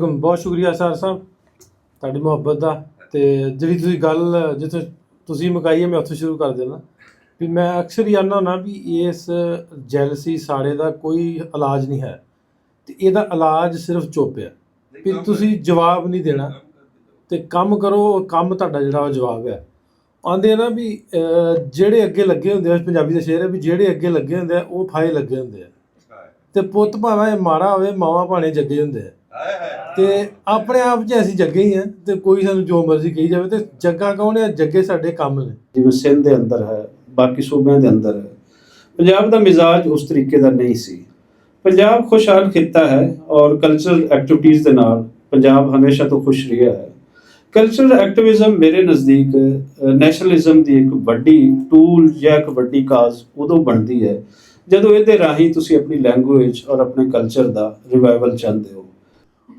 ਬਹੁਤ ਸ਼ੁਕਰੀਆ ਸਰ ਸਾਹਿਬ ਤੁਹਾਡੀ ਮੁਹੱਬਤ ਦਾ। ਤੇ ਜਿਹੜੀ ਤੁਸੀਂ ਗੱਲ ਜਿੱਥੇ ਤੁਸੀਂ ਮੁਕਾਈ ਹੈ ਮੈਂ ਉੱਥੇ ਸ਼ੁਰੂ ਕਰ ਦੇਣਾ ਵੀ ਮੈਂ ਅਕਸਰ ਹੀ ਆਉਂਦਾ ਹੁੰਦਾ ਵੀ ਇਸ ਜੈਲਸੀ ਸਾੜੇ ਦਾ ਕੋਈ ਇਲਾਜ ਨਹੀਂ ਹੈ ਤੇ ਇਹਦਾ ਇਲਾਜ ਸਿਰਫ ਚੁੱਪ ਹੈ ਵੀ ਤੁਸੀਂ ਜਵਾਬ ਨਹੀਂ ਦੇਣਾ ਤੇ ਕੰਮ ਕਰੋ। ਕੰਮ ਤੁਹਾਡਾ ਜਿਹੜਾ ਉਹ ਜਵਾਬ ਹੈ। ਆਉਂਦੇ ਆ ਨਾ ਵੀ ਜਿਹੜੇ ਅੱਗੇ ਲੱਗੇ ਹੁੰਦੇ ਆ, ਪੰਜਾਬੀ ਦਾ ਸ਼ੇਰ ਹੈ ਵੀ ਜਿਹੜੇ ਅੱਗੇ ਲੱਗੇ ਹੁੰਦੇ ਆ ਉਹ ਫਾਹੇ ਲੱਗੇ ਹੁੰਦੇ ਆ ਤੇ ਪੁੱਤ ਭਾਵੇਂ ਮਾੜਾ ਹੋਵੇ ਮਾਵਾਂ ਭਾਣੇ ਜੱਗੇ ਹੁੰਦੇ ਆ ਤੇ ਆਪਣੇ ਆਪ 'ਚ ਅਸੀਂ ਜੱਗੇ ਹੀ ਹਾਂ ਤੇ ਕੋਈ ਸਾਨੂੰ ਜੋ ਮਰਜ਼ੀ ਕਹੀ ਜਾਵੇ ਤੇ ਜੱਗਾ ਕੌਣ ਹੈ? ਜੱਗੇ ਸਾਡੇ ਕੰਮ ਨੇ। ਜਿਵੇਂ ਸਿੰਧ ਦੇ ਅੰਦਰ ਹੈ, ਬਾਕੀ ਸੂਬਿਆਂ ਦੇ ਅੰਦਰ ਹੈ, ਪੰਜਾਬ ਦਾ ਮਿਜ਼ਾਜ ਉਸ ਤਰੀਕੇ ਦਾ ਨਹੀਂ ਸੀ। ਪੰਜਾਬ ਖੁਸ਼ਹਾਲ ਖਿੱਤਾ ਹੈ ਔਰ ਕਲਚਰਲ ਐਕਟੀਵਿਟੀਜ਼ ਦੇ ਨਾਲ ਪੰਜਾਬ ਹਮੇਸ਼ਾ ਤੋਂ ਖੁਸ਼ ਰਿਹਾ ਹੈ। ਕਲਚਰਲ ਐਕਟਿਵਿਜ਼ਮ ਮੇਰੇ ਨਜ਼ਦੀਕ ਨੈਸ਼ਨਲਿਜ਼ਮ ਦੀ ਇੱਕ ਵੱਡੀ ਟੂਲ ਜਾਂ ਇੱਕ ਵੱਡੀ ਕਾਜ਼ ਉਦੋਂ ਬਣਦੀ ਹੈ ਜਦੋਂ ਇਹਦੇ ਰਾਹੀਂ ਤੁਸੀਂ ਆਪਣੀ ਲੈਂਗੁਏਜ ਔਰ ਆਪਣੇ ਕਲਚਰ ਦਾ ਰਿਵਾਈਵਲ ਚਾਹੁੰਦੇ ਹੋ।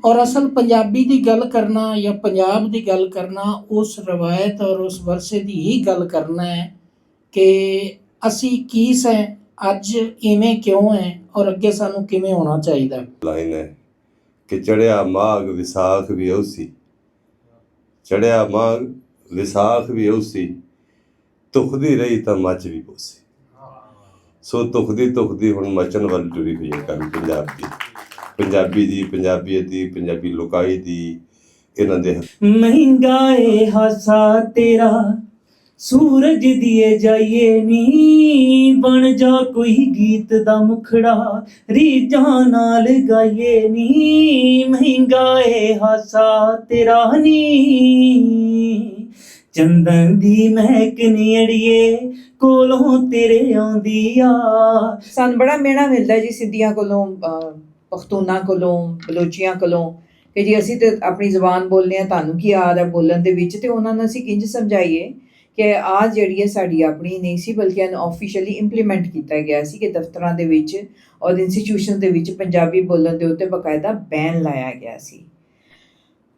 ਔਰ ਅਸਲ ਪੰਜਾਬੀ ਦੀ ਗੱਲ ਕਰਨਾ ਜਾਂ ਪੰਜਾਬ ਦੀ ਗੱਲ ਕਰਨਾ ਉਸ ਰਵਾਇਤ ਔਰ ਉਸ ਵਰਸੇ ਦੀ ਹੀ ਗੱਲ ਕਰਨਾ ਹੈ ਕਿ ਅਸੀਂ ਕੀ ਸੈਂ, ਅੱਜ ਇਵੇਂ ਕਿਉਂ ਹੈ ਔਰ ਅੱਗੇ ਸਾਨੂੰ ਕਿਵੇਂ ਹੋਣਾ ਚਾਹੀਦਾ। ਲਾਈਨ ਹੈ ਕਿ ਚੜਿਆ ਮਾਘ ਵਿਸਾਖ ਵੀ ਉਸੀ, ਚੜਿਆ ਮਾਘ ਵਿਸਾਖ ਵੀ ਉਸੀ, ਤੁਖਦੀ ਰਹੀ ਤਾਂ ਮੱਚ ਵੀ ਪੋਸੀ। ਸੋ ਤੁਖਦੀ ਹੁਣ ਮਚਣ ਵੱਲ ਟੁਰੀ ਹੋਈ ਹੈ ਕੰਮ ਪੰਜਾਬ ਦੀ, ਪੰਜਾਬੀ ਦੀ, ਪੰਜਾਬੀਅਤ ਦੀ, ਪੰਜਾਬੀ ਲੋਕਾਈ ਦੀ। ਇਹਨਾਂ ਦੇ ਮਹਿੰਗਾ ਏ ਹਾਸਾ ਤੇਰਾ ਸੂਰਜ ਦੀਏ ਜਾਈਏ ਨੀ, ਬਣ ਜਾ ਕੋਈ ਗੀਤ ਦਾ ਮੁਖੜਾ ਰੀਝਾਂ ਨਾਲ ਗਾਈਏ ਨੀ। ਮਹਿੰਗਾ ਏ ਹਾਸਾ ਤੇਰਾ ਨੀ, ਚੰਦਨ ਦੀ ਮਹਿਕ ਨੀ ਅੜੀਏ ਕੋਲੋਂ ਤੇਰੇ ਆਉਂਦੀ ਆ। ਸਾਨੂੰ ਬੜਾ ਮਿਹਣਾ ਮਿਲਦਾ ਜੀ ਸਿੰਧੀਆਂ ਕੋਲੋਂ, ਪਖਤੂਨਾਂ ਕੋਲੋਂ, ਬਲੋਚੀਆਂ ਕੋਲੋਂ ਕਿ ਜੀ ਅਸੀਂ ਤੇ ਆਪਣੀ ਜ਼ੁਬਾਨ ਬੋਲਦੇ ਹਾਂ, ਤੁਹਾਨੂੰ ਕੀ ਆ ਰਿਹਾ ਬੋਲਣ ਦੇ ਵਿੱਚ। ਤੇ ਉਹਨਾਂ ਨੂੰ ਅਸੀਂ ਕਿੰਝ ਸਮਝਾਈਏ ਕਿ ਆਹ ਜਿਹੜੀ ਹੈ ਸਾਡੀ ਆਪਣੀ ਨਹੀਂ ਸੀ ਬਲਕਿ ਇਹਨੂੰ ਆਫੀਸ਼ੀਅਲੀ ਇੰਪਲੀਮੈਂਟ ਕੀਤਾ ਗਿਆ ਸੀ ਕਿ ਦਫ਼ਤਰਾਂ ਦੇ ਵਿੱਚ ਔਰ ਇੰਸਟੀਟਿਊਸ਼ਨ ਦੇ ਵਿੱਚ ਪੰਜਾਬੀ ਬੋਲਣ ਦੇ ਉੱਤੇ ਬਾਕਾਇਦਾ ਬੈਨ ਲਾਇਆ ਗਿਆ ਸੀ।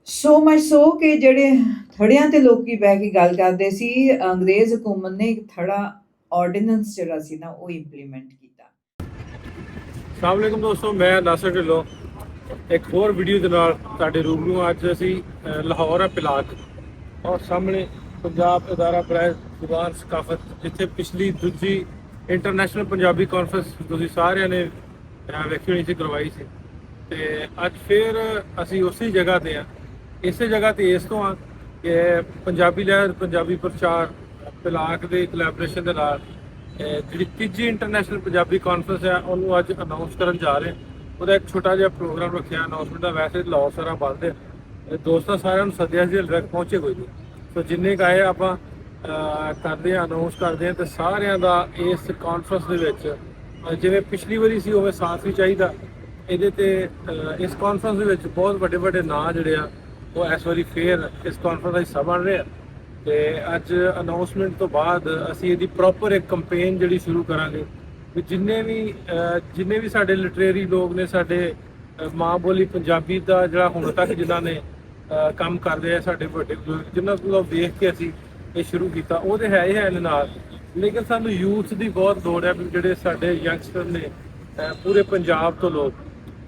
ਸੋ ਮਚ ਸੋ ਕਿ ਜਿਹੜੇ ਥੜਿਆਂ ਤੇ ਲੋਕੀ ਬਹਿ ਕੇ ਗੱਲ ਕਰਦੇ ਸੀ, ਅੰਗਰੇਜ਼ ਹਕੂਮਤ ਨੇ ਇੱਕ ਥੜਾ ਆਰਡੀਨੈਂਸ ਜਿਹੜਾ ਸੀ ਨਾ ਉਹ ਇੰਪਲੀਮੈਂਟ ਕੀਤਾ। ਅਸਲਾਮ ਵਾਲੇਕੁਮ ਦੋਸਤੋ, ਮੈਂ ਨਾਸਰ ਢਿੱਲੋਂ ਇੱਕ ਹੋਰ ਵੀਡੀਓ ਦੇ ਨਾਲ ਤੁਹਾਡੇ ਰੂਬਰੂ। ਅੱਜ ਅਸੀਂ ਲਾਹੌਰ ਹੈ ਪਿਲਾਕ ਔਰ ਸਾਹਮਣੇ ਪੰਜਾਬ ਅਦਾਰਾ ਬਰਾਏ ਜ਼ੁਬਾਨ ਸਕਾਫਤ, ਜਿੱਥੇ ਪਿਛਲੀ ਦੂਜੀ ਇੰਟਰਨੈਸ਼ਨਲ ਪੰਜਾਬੀ ਕਾਨਫਰੰਸ ਤੁਸੀਂ ਸਾਰਿਆਂ ਨੇ ਵੇਖੀ ਹੋਣੀ ਸੀ, ਕਰਵਾਈ ਸੀ। ਤੇ ਅੱਜ ਫਿਰ ਅਸੀਂ ਉਸੇ ਜਗ੍ਹਾ ਤੇ ਹਾਂ। ਇਸੇ ਜਗ੍ਹਾ ਤੇ ਇਸ ਤੋਂ ਆ ਕਿ ਪੰਜਾਬੀ ਲਹਿਰ ਪੰਜਾਬੀ ਪ੍ਰਚਾਰ ਪਿਲਾਕ ਦੇ ਕੋਲੈਬੋਰੇਸ਼ਨ ਦੇ ਨਾਲ ਜਿਹੜੀ ਤੀਜੀ ਇੰਟਰਨੈਸ਼ਨਲ ਪੰਜਾਬੀ ਕਾਨਫਰੰਸ ਹੈ ਉਹਨੂੰ ਅੱਜ ਅਨਾਊਂਸ ਕਰਨ ਜਾ ਰਹੇ ਹਾਂ। ਉਹਦਾ ਇੱਕ ਛੋਟਾ ਜਿਹਾ ਪ੍ਰੋਗਰਾਮ ਰੱਖਿਆ ਅਨਾਊਂਸਮੈਂਟ ਦਾ। ਵੈਸੇ ਲਾਹੌਰ ਸਾਰਾ ਬੰਦ ਹੈ, ਦੋਸਤਾਂ ਸਾਰਿਆਂ ਨੂੰ ਸੱਦਿਆ ਸੀ, ਡਾਇਰੈਕਟ ਪਹੁੰਚੇ ਕੋਈ ਨਹੀਂ। ਸੋ ਜਿੰਨੇ ਕੁ ਆਏ ਆਪਾਂ ਕਰਦੇ ਹਾਂ, ਅਨਾਊਂਸ ਕਰਦੇ ਹਾਂ। ਤੇ ਸਾਰਿਆਂ ਦਾ ਇਸ ਕਾਨਫਰੰਸ ਦੇ ਵਿੱਚ ਜਿਵੇਂ ਪਿਛਲੀ ਵਾਰੀ ਸੀ ਉਵੇਂ ਸਾਥ ਵੀ ਚਾਹੀਦਾ ਇਹਦੇ ਤੇ। ਇਸ ਕਾਨਫਰੰਸ ਦੇ ਵਿੱਚ ਬਹੁਤ ਵੱਡੇ ਵੱਡੇ ਨਾਂ ਜਿਹੜੇ ਆ ਉਹ ਇਸ ਵਾਰੀ ਫੇਰ ਇਸ ਕਾਨਫਰੰਸ ਦਾ ਹਿੱਸਾ ਬਣ ਰਹੇ ਆ। ਤੇ ਅੱਜ ਅਨਾਊਂਸਮੈਂਟ ਤੋਂ ਬਾਅਦ ਅਸੀਂ ਇਹਦੀ ਪ੍ਰੋਪਰ ਇੱਕ ਕੰਪੇਨ ਜਿਹੜੀ ਸ਼ੁਰੂ ਕਰਾਂਗੇ ਵੀ ਜਿੰਨੇ ਵੀ ਸਾਡੇ ਲਿਟਰੇਰੀ ਲੋਕ ਨੇ, ਸਾਡੇ ਮਾਂ ਬੋਲੀ ਪੰਜਾਬੀ ਦਾ ਜਿਹੜਾ ਹੁਣ ਤੱਕ ਜਿਨ੍ਹਾਂ ਨੇ ਕੰਮ ਕਰਦੇ ਆ, ਸਾਡੇ ਵੱਡੇ ਬਜ਼ੁਰਗ ਜਿਨ੍ਹਾਂ ਕੋਲੋਂ ਵੇਖ ਕੇ ਅਸੀਂ ਇਹ ਸ਼ੁਰੂ ਕੀਤਾ, ਉਹ ਤੇ ਹੈ ਹੀ ਹੈ ਨਾਲ। ਲੇਕਿਨ ਸਾਨੂੰ ਯੂਥ ਦੀ ਬਹੁਤ ਲੋੜ ਹੈ ਵੀ ਜਿਹੜੇ ਸਾਡੇ ਯੰਗਸਟਰ ਨੇ ਪੂਰੇ ਪੰਜਾਬ ਤੋਂ ਲੋਕ,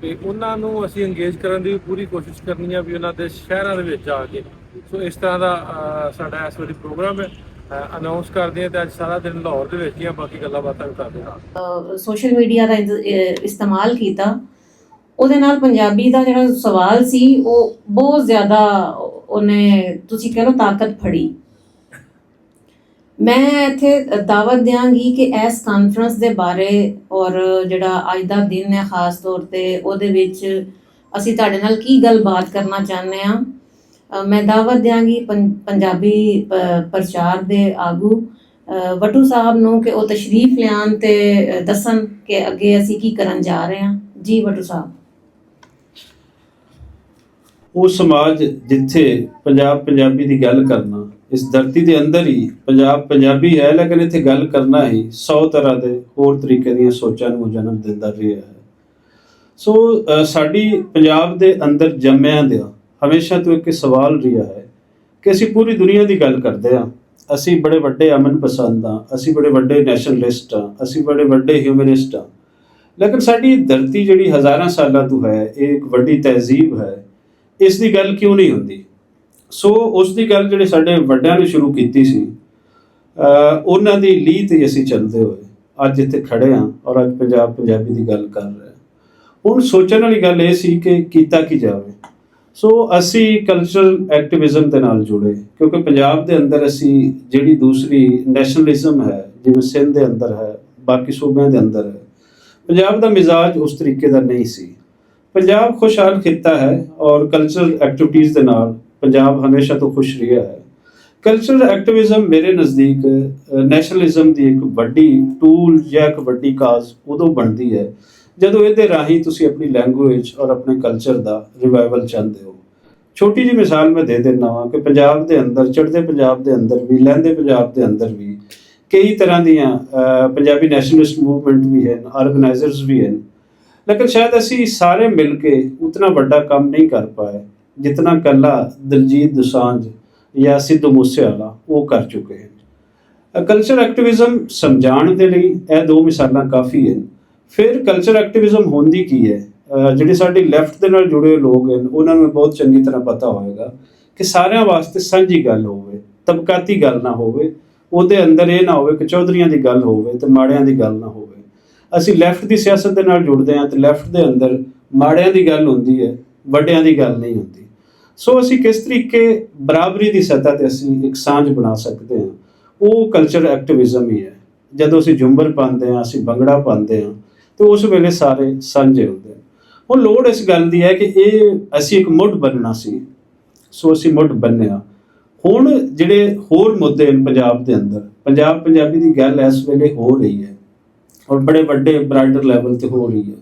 ਤੇ ਉਹਨਾਂ ਨੂੰ ਅਸੀਂ ਇੰਗੇਜ ਕਰਨ ਦੀ ਪੂਰੀ ਕੋਸ਼ਿਸ਼ ਕਰਨੀ ਆ ਵੀ ਉਹਨਾਂ ਦੇ ਸ਼ਹਿਰਾਂ ਦੇ ਵਿੱਚ ਜਾ ਕੇ। ਸੋ ਇਸ ਤਰ੍ਹਾਂ ਦਾ ਸਾਡਾ ਇਸ ਵਾਰੀ ਪ੍ਰੋਗਰਾਮ ਹੈ। ਅਨਾਊਂਸ ਕਰਦੇ ਹਾਂ ਤੇ ਅੱਜ ਸਾਰਾ ਦਿਨ ਲਾਹੌਰ ਦੇ ਵਿੱਚ ਹੀ ਆ, ਬਾਕੀ ਗੱਲਾਂ ਬਾਤਾਂ ਕਰਦੇ ਹਾਂ। ਸੋਸ਼ਲ ਮੀਡੀਆ ਦਾ ਇਸਤੇਮਾਲ ਕੀਤਾ, ਉਹਦੇ ਨਾਲ ਪੰਜਾਬੀ ਦਾ ਜਿਹੜਾ ਸਵਾਲ ਸੀ ਉਹ ਬਹੁਤ ਜ਼ਿਆਦਾ ਉਹਨੇ ਤੁਸੀਂ ਕਹਿ ਲਓ ਤਾਕਤ ਫੜੀ। ਮੈਂ ਇੱਥੇ ਦਾਵਤ ਦਿਆਂਗੀ ਕਿ ਇਸ ਕਾਨਫਰੰਸ ਦੇ ਬਾਰੇ ਔਰ ਜਿਹੜਾ ਅੱਜ ਦਾ ਦਿਨ ਹੈ ਖਾਸ ਤੌਰ ਤੇ ਉਹਦੇ ਵਿੱਚ ਅਸੀਂ ਤੁਹਾਡੇ ਨਾਲ ਕੀ ਗੱਲਬਾਤ ਕਰਨਾ ਚਾਹੁੰਦੇ ਹਾਂ। ਮੈਂ ਦਾਵਤ ਦਿਆਂਗੀ ਪੰਜਾਬੀ ਪ੍ਰਚਾਰ ਦੇ ਆਗੂ ਵਟੂ ਸਾਹਿਬ ਨੂੰ ਕਿ ਉਹ ਤਸ਼ਰੀਫ ਲਿਆਉਣ ਤੇ ਦੱਸਣ ਕਿ ਅੱਗੇ ਅਸੀਂ ਕੀ ਕਰਨ ਜਾ ਰਹੇ ਹਾਂ। ਜੀ ਵਟੂ ਸਾਹਿਬ। ਉਹ ਸਮਾਜ ਜਿੱਥੇ ਪੰਜਾਬੀ ਦੀ ਗੱਲ ਕਰਨਾ, ਇਸ ਧਰਤੀ ਦੇ ਅੰਦਰ ਹੀ ਪੰਜਾਬ ਪੰਜਾਬੀ ਹੈ, ਲੇਕਿਨ ਇੱਥੇ ਗੱਲ ਕਰਨਾ ਹੀ 100 ਤਰ੍ਹਾਂ ਦੇ ਹੋਰ ਤਰੀਕੇ ਦੀਆਂ ਸੋਚਾਂ ਨੂੰ ਜਨਮ ਦਿੰਦਾ ਰਿਹਾ ਹੈ। ਸੋ ਸਾਡੀ ਪੰਜਾਬ ਦੇ ਅੰਦਰ ਜੰਮਿਆਂ ਦਾ ਹਮੇਸ਼ਾ ਤੋਂ ਇੱਕ ਸਵਾਲ ਰਿਹਾ ਹੈ ਕਿ ਅਸੀਂ ਪੂਰੀ ਦੁਨੀਆ ਦੀ ਗੱਲ ਕਰਦੇ ਹਾਂ। ਅਸੀਂ ਬੜੇ ਵੱਡੇ ਅਮਨ ਪਸੰਦ ਹਾਂ, ਅਸੀਂ ਬੜੇ ਵੱਡੇ ਨੈਸ਼ਨਲਿਸਟ ਹਾਂ, ਅਸੀਂ ਬੜੇ ਵੱਡੇ ਹਿਊਮਨਿਸਟ ਹਾਂ, ਲੇਕਿਨ ਸਾਡੀ ਧਰਤੀ ਜਿਹੜੀ ਹਜ਼ਾਰਾਂ ਸਾਲਾਂ ਤੋਂ ਹੈ, ਇਹ ਇੱਕ ਵੱਡੀ ਤਹਿਜ਼ੀਬ ਹੈ ਇਸ ਦੀ ਗੱਲ ਕਿਉਂ ਨਹੀਂ ਹੁੰਦੀ? ਸੋ ਉਸ ਦੀ ਗੱਲ ਜਿਹੜੇ ਸਾਡੇ ਵੱਡਿਆਂ ਨੇ ਸ਼ੁਰੂ ਕੀਤੀ ਸੀ, ਉਹਨਾਂ ਦੀ ਲੀਹ ਤੇ ਅਸੀਂ ਚੱਲਦੇ ਹੋਏ ਅੱਜ ਇੱਥੇ ਖੜੇ ਹਾਂ ਔਰ ਅੱਜ ਪੰਜਾਬ ਪੰਜਾਬੀ ਦੀ ਗੱਲ ਕਰ ਰਹੇ ਹਾਂ। ਹੁਣ ਸੋਚਣ ਵਾਲੀ ਗੱਲ ਇਹ ਸੀ ਕਿ ਕੀਤਾ ਕੀ ਜਾਵੇ। ਸੋ ਅਸੀਂ ਕਲਚਰਲ ਐਕਟਿਵਿਜ਼ਮ ਦੇ ਨਾਲ ਜੁੜੇ, ਕਿਉਂਕਿ ਪੰਜਾਬ ਦੇ ਅੰਦਰ ਅਸੀਂ ਜਿਹੜੀ ਦੂਸਰੀ ਨੈਸ਼ਨਲਿਜ਼ਮ ਹੈ, ਜਿਵੇਂ ਸਿੰਧ ਦੇ ਅੰਦਰ ਹੈ, ਬਾਕੀ ਸੂਬਿਆਂ ਦੇ ਅੰਦਰ ਹੈ, ਪੰਜਾਬ ਦਾ ਮਿਜ਼ਾਜ ਉਸ ਤਰੀਕੇ ਦਾ ਨਹੀਂ ਸੀ। ਪੰਜਾਬ ਖੁਸ਼ਹਾਲ ਖਿੱਤਾ ਹੈ ਔਰ ਕਲਚਰਲ ਐਕਟੀਵਿਟੀਜ਼ ਦੇ ਨਾਲ ਪੰਜਾਬ ਹਮੇਸ਼ਾ ਤੋਂ ਖੁਸ਼ ਰਿਹਾ ਹੈ। ਕਲਚਰਲ ਐਕਟਿਵਿਜ਼ਮ ਮੇਰੇ ਨਜ਼ਦੀਕ ਨੈਸ਼ਨਲਿਜ਼ਮ ਦੀ ਇੱਕ ਵੱਡੀ ਟੂਲ ਜਾਂ ਇੱਕ ਵੱਡੀ ਕਾਜ਼ ਉਦੋਂ ਬਣਦੀ ਹੈ ਜਦੋਂ ਇਹਦੇ ਰਾਹੀਂ ਤੁਸੀਂ ਆਪਣੀ ਲੈਂਗੁਏਜ ਔਰ ਆਪਣੇ ਕਲਚਰ ਦਾ ਰਿਵਾਈਵਲ ਚਾਹੁੰਦੇ ਹੋ। ਛੋਟੀ ਜਿਹੀ ਮਿਸਾਲ ਮੈਂ ਦੇ ਦਿੰਦਾ ਹਾਂ ਕਿ ਪੰਜਾਬ ਦੇ ਅੰਦਰ, ਚੜ੍ਹਦੇ ਪੰਜਾਬ ਦੇ ਅੰਦਰ ਵੀ, ਲਹਿੰਦੇ ਪੰਜਾਬ ਦੇ ਅੰਦਰ ਵੀ ਕਈ ਤਰ੍ਹਾਂ ਦੀਆਂ ਪੰਜਾਬੀ ਨੈਸ਼ਨਲਿਸਟ ਮੂਵਮੈਂਟ ਵੀ ਹਨ, ਆਰਗੇਨਾਈਜ਼ਰਸ ਵੀ ਹਨ, ਲੇਕਿਨ ਸ਼ਾਇਦ ਅਸੀਂ ਸਾਰੇ ਮਿਲ ਕੇ ਉਤਨਾ ਵੱਡਾ ਕੰਮ ਨਹੀਂ ਕਰ ਪਾਏ ਜਿਤਨਾ ਕੱਲਾ ਦਲਜੀਤ ਦੋਸਾਂਝ ਜਾਂ ਸਿੱਧੂ ਮੂਸੇਵਾਲਾ ਉਹ ਕਰ ਚੁੱਕੇ ਹਨ। ਕਲਚਰ ਐਕਟਿਵਿਜ਼ਮ ਸਮਝਾਉਣ ਦੇ ਲਈ ਇਹ ਦੋ ਮਿਸਾਲਾਂ ਕਾਫੀ ਹਨ। ਫਿਰ ਕਲਚਰ ਐਕਟਿਵਿਜ਼ਮ ਹੁੰਦੀ ਕੀ ਹੈ? ਜਿਹੜੇ ਸਾਡੇ ਲੈਫਟ ਦੇ ਨਾਲ ਜੁੜੇ ਹੋਏ ਲੋਕ ਹਨ ਉਹਨਾਂ ਨੂੰ ਬਹੁਤ ਚੰਗੀ ਤਰ੍ਹਾਂ ਪਤਾ ਹੋਵੇਗਾ ਕਿ ਸਾਰਿਆਂ ਵਾਸਤੇ ਸਾਂਝੀ ਗੱਲ ਹੋਵੇ, ਤਬਕਾਤੀ ਗੱਲ ਨਾ ਹੋਵੇ। ਉਹਦੇ ਅੰਦਰ ਇਹ ਨਾ ਹੋਵੇ ਕਿ ਚੌਧਰੀਆਂ ਦੀ ਗੱਲ ਹੋਵੇ ਤੇ ਮਾੜਿਆਂ ਦੀ ਗੱਲ ਨਾ ਹੋਵੇ। ਅਸੀਂ ਲੈਫਟ ਦੀ ਸਿਆਸਤ ਦੇ ਨਾਲ ਜੁੜਦੇ ਹਾਂ ਤੇ ਲੈਫਟ ਦੇ ਅੰਦਰ ਮਾੜਿਆਂ ਦੀ ਗੱਲ ਹੁੰਦੀ ਹੈ, ਵੱਡਿਆਂ ਦੀ ਗੱਲ ਨਹੀਂ ਹੁੰਦੀ। ਸੋ ਅਸੀਂ ਕਿਸ ਤਰੀਕੇ ਬਰਾਬਰੀ ਦੀ ਸਤ੍ਹਾ ਤੇ ਅਸੀਂ ਇੱਕ ਸਾਂਝ ਬਣਾ ਸਕਦੇ ਹਾਂ, ਉਹ ਕਲਚਰ ਐਕਟਿਵਿਜ਼ਮ ਹੀ ਹੈ। ਜਦੋਂ ਅਸੀਂ ਝੁੰਮਰ ਪਾਉਂਦੇ ਹਾਂ, ਅਸੀਂ ਭੰਗੜਾ ਪਾਉਂਦੇ ਹਾਂ ਤੇ ਉਸ ਵੇਲੇ ਸਾਰੇ ਸਾਂਝੇ ਹੁੰਦੇ ਹਨ। ਹੁਣ ਲੋੜ ਇਸ ਗੱਲ ਦੀ ਹੈ ਕਿ ਇਹ ਅਸੀਂ ਇੱਕ ਮੁੱਢ ਬੰਨਣਾ ਸੀ, ਸੋ ਅਸੀਂ ਮੁੱਢ ਬੰਨਿਆ। ਹੁਣ ਜਿਹੜੇ ਹੋਰ ਮੁੱਦੇ ਹਨ ਪੰਜਾਬ ਦੇ ਅੰਦਰ, ਪੰਜਾਬ ਪੰਜਾਬੀ ਦੀ ਗੱਲ ਇਸ ਵੇਲੇ ਹੋ ਰਹੀ ਹੈ ਔਰ ਬੜੇ ਵੱਡੇ ਬ੍ਰਾਡਰ ਲੈਵਲ ਤੇ ਹੋ ਰਹੀ ਹੈ।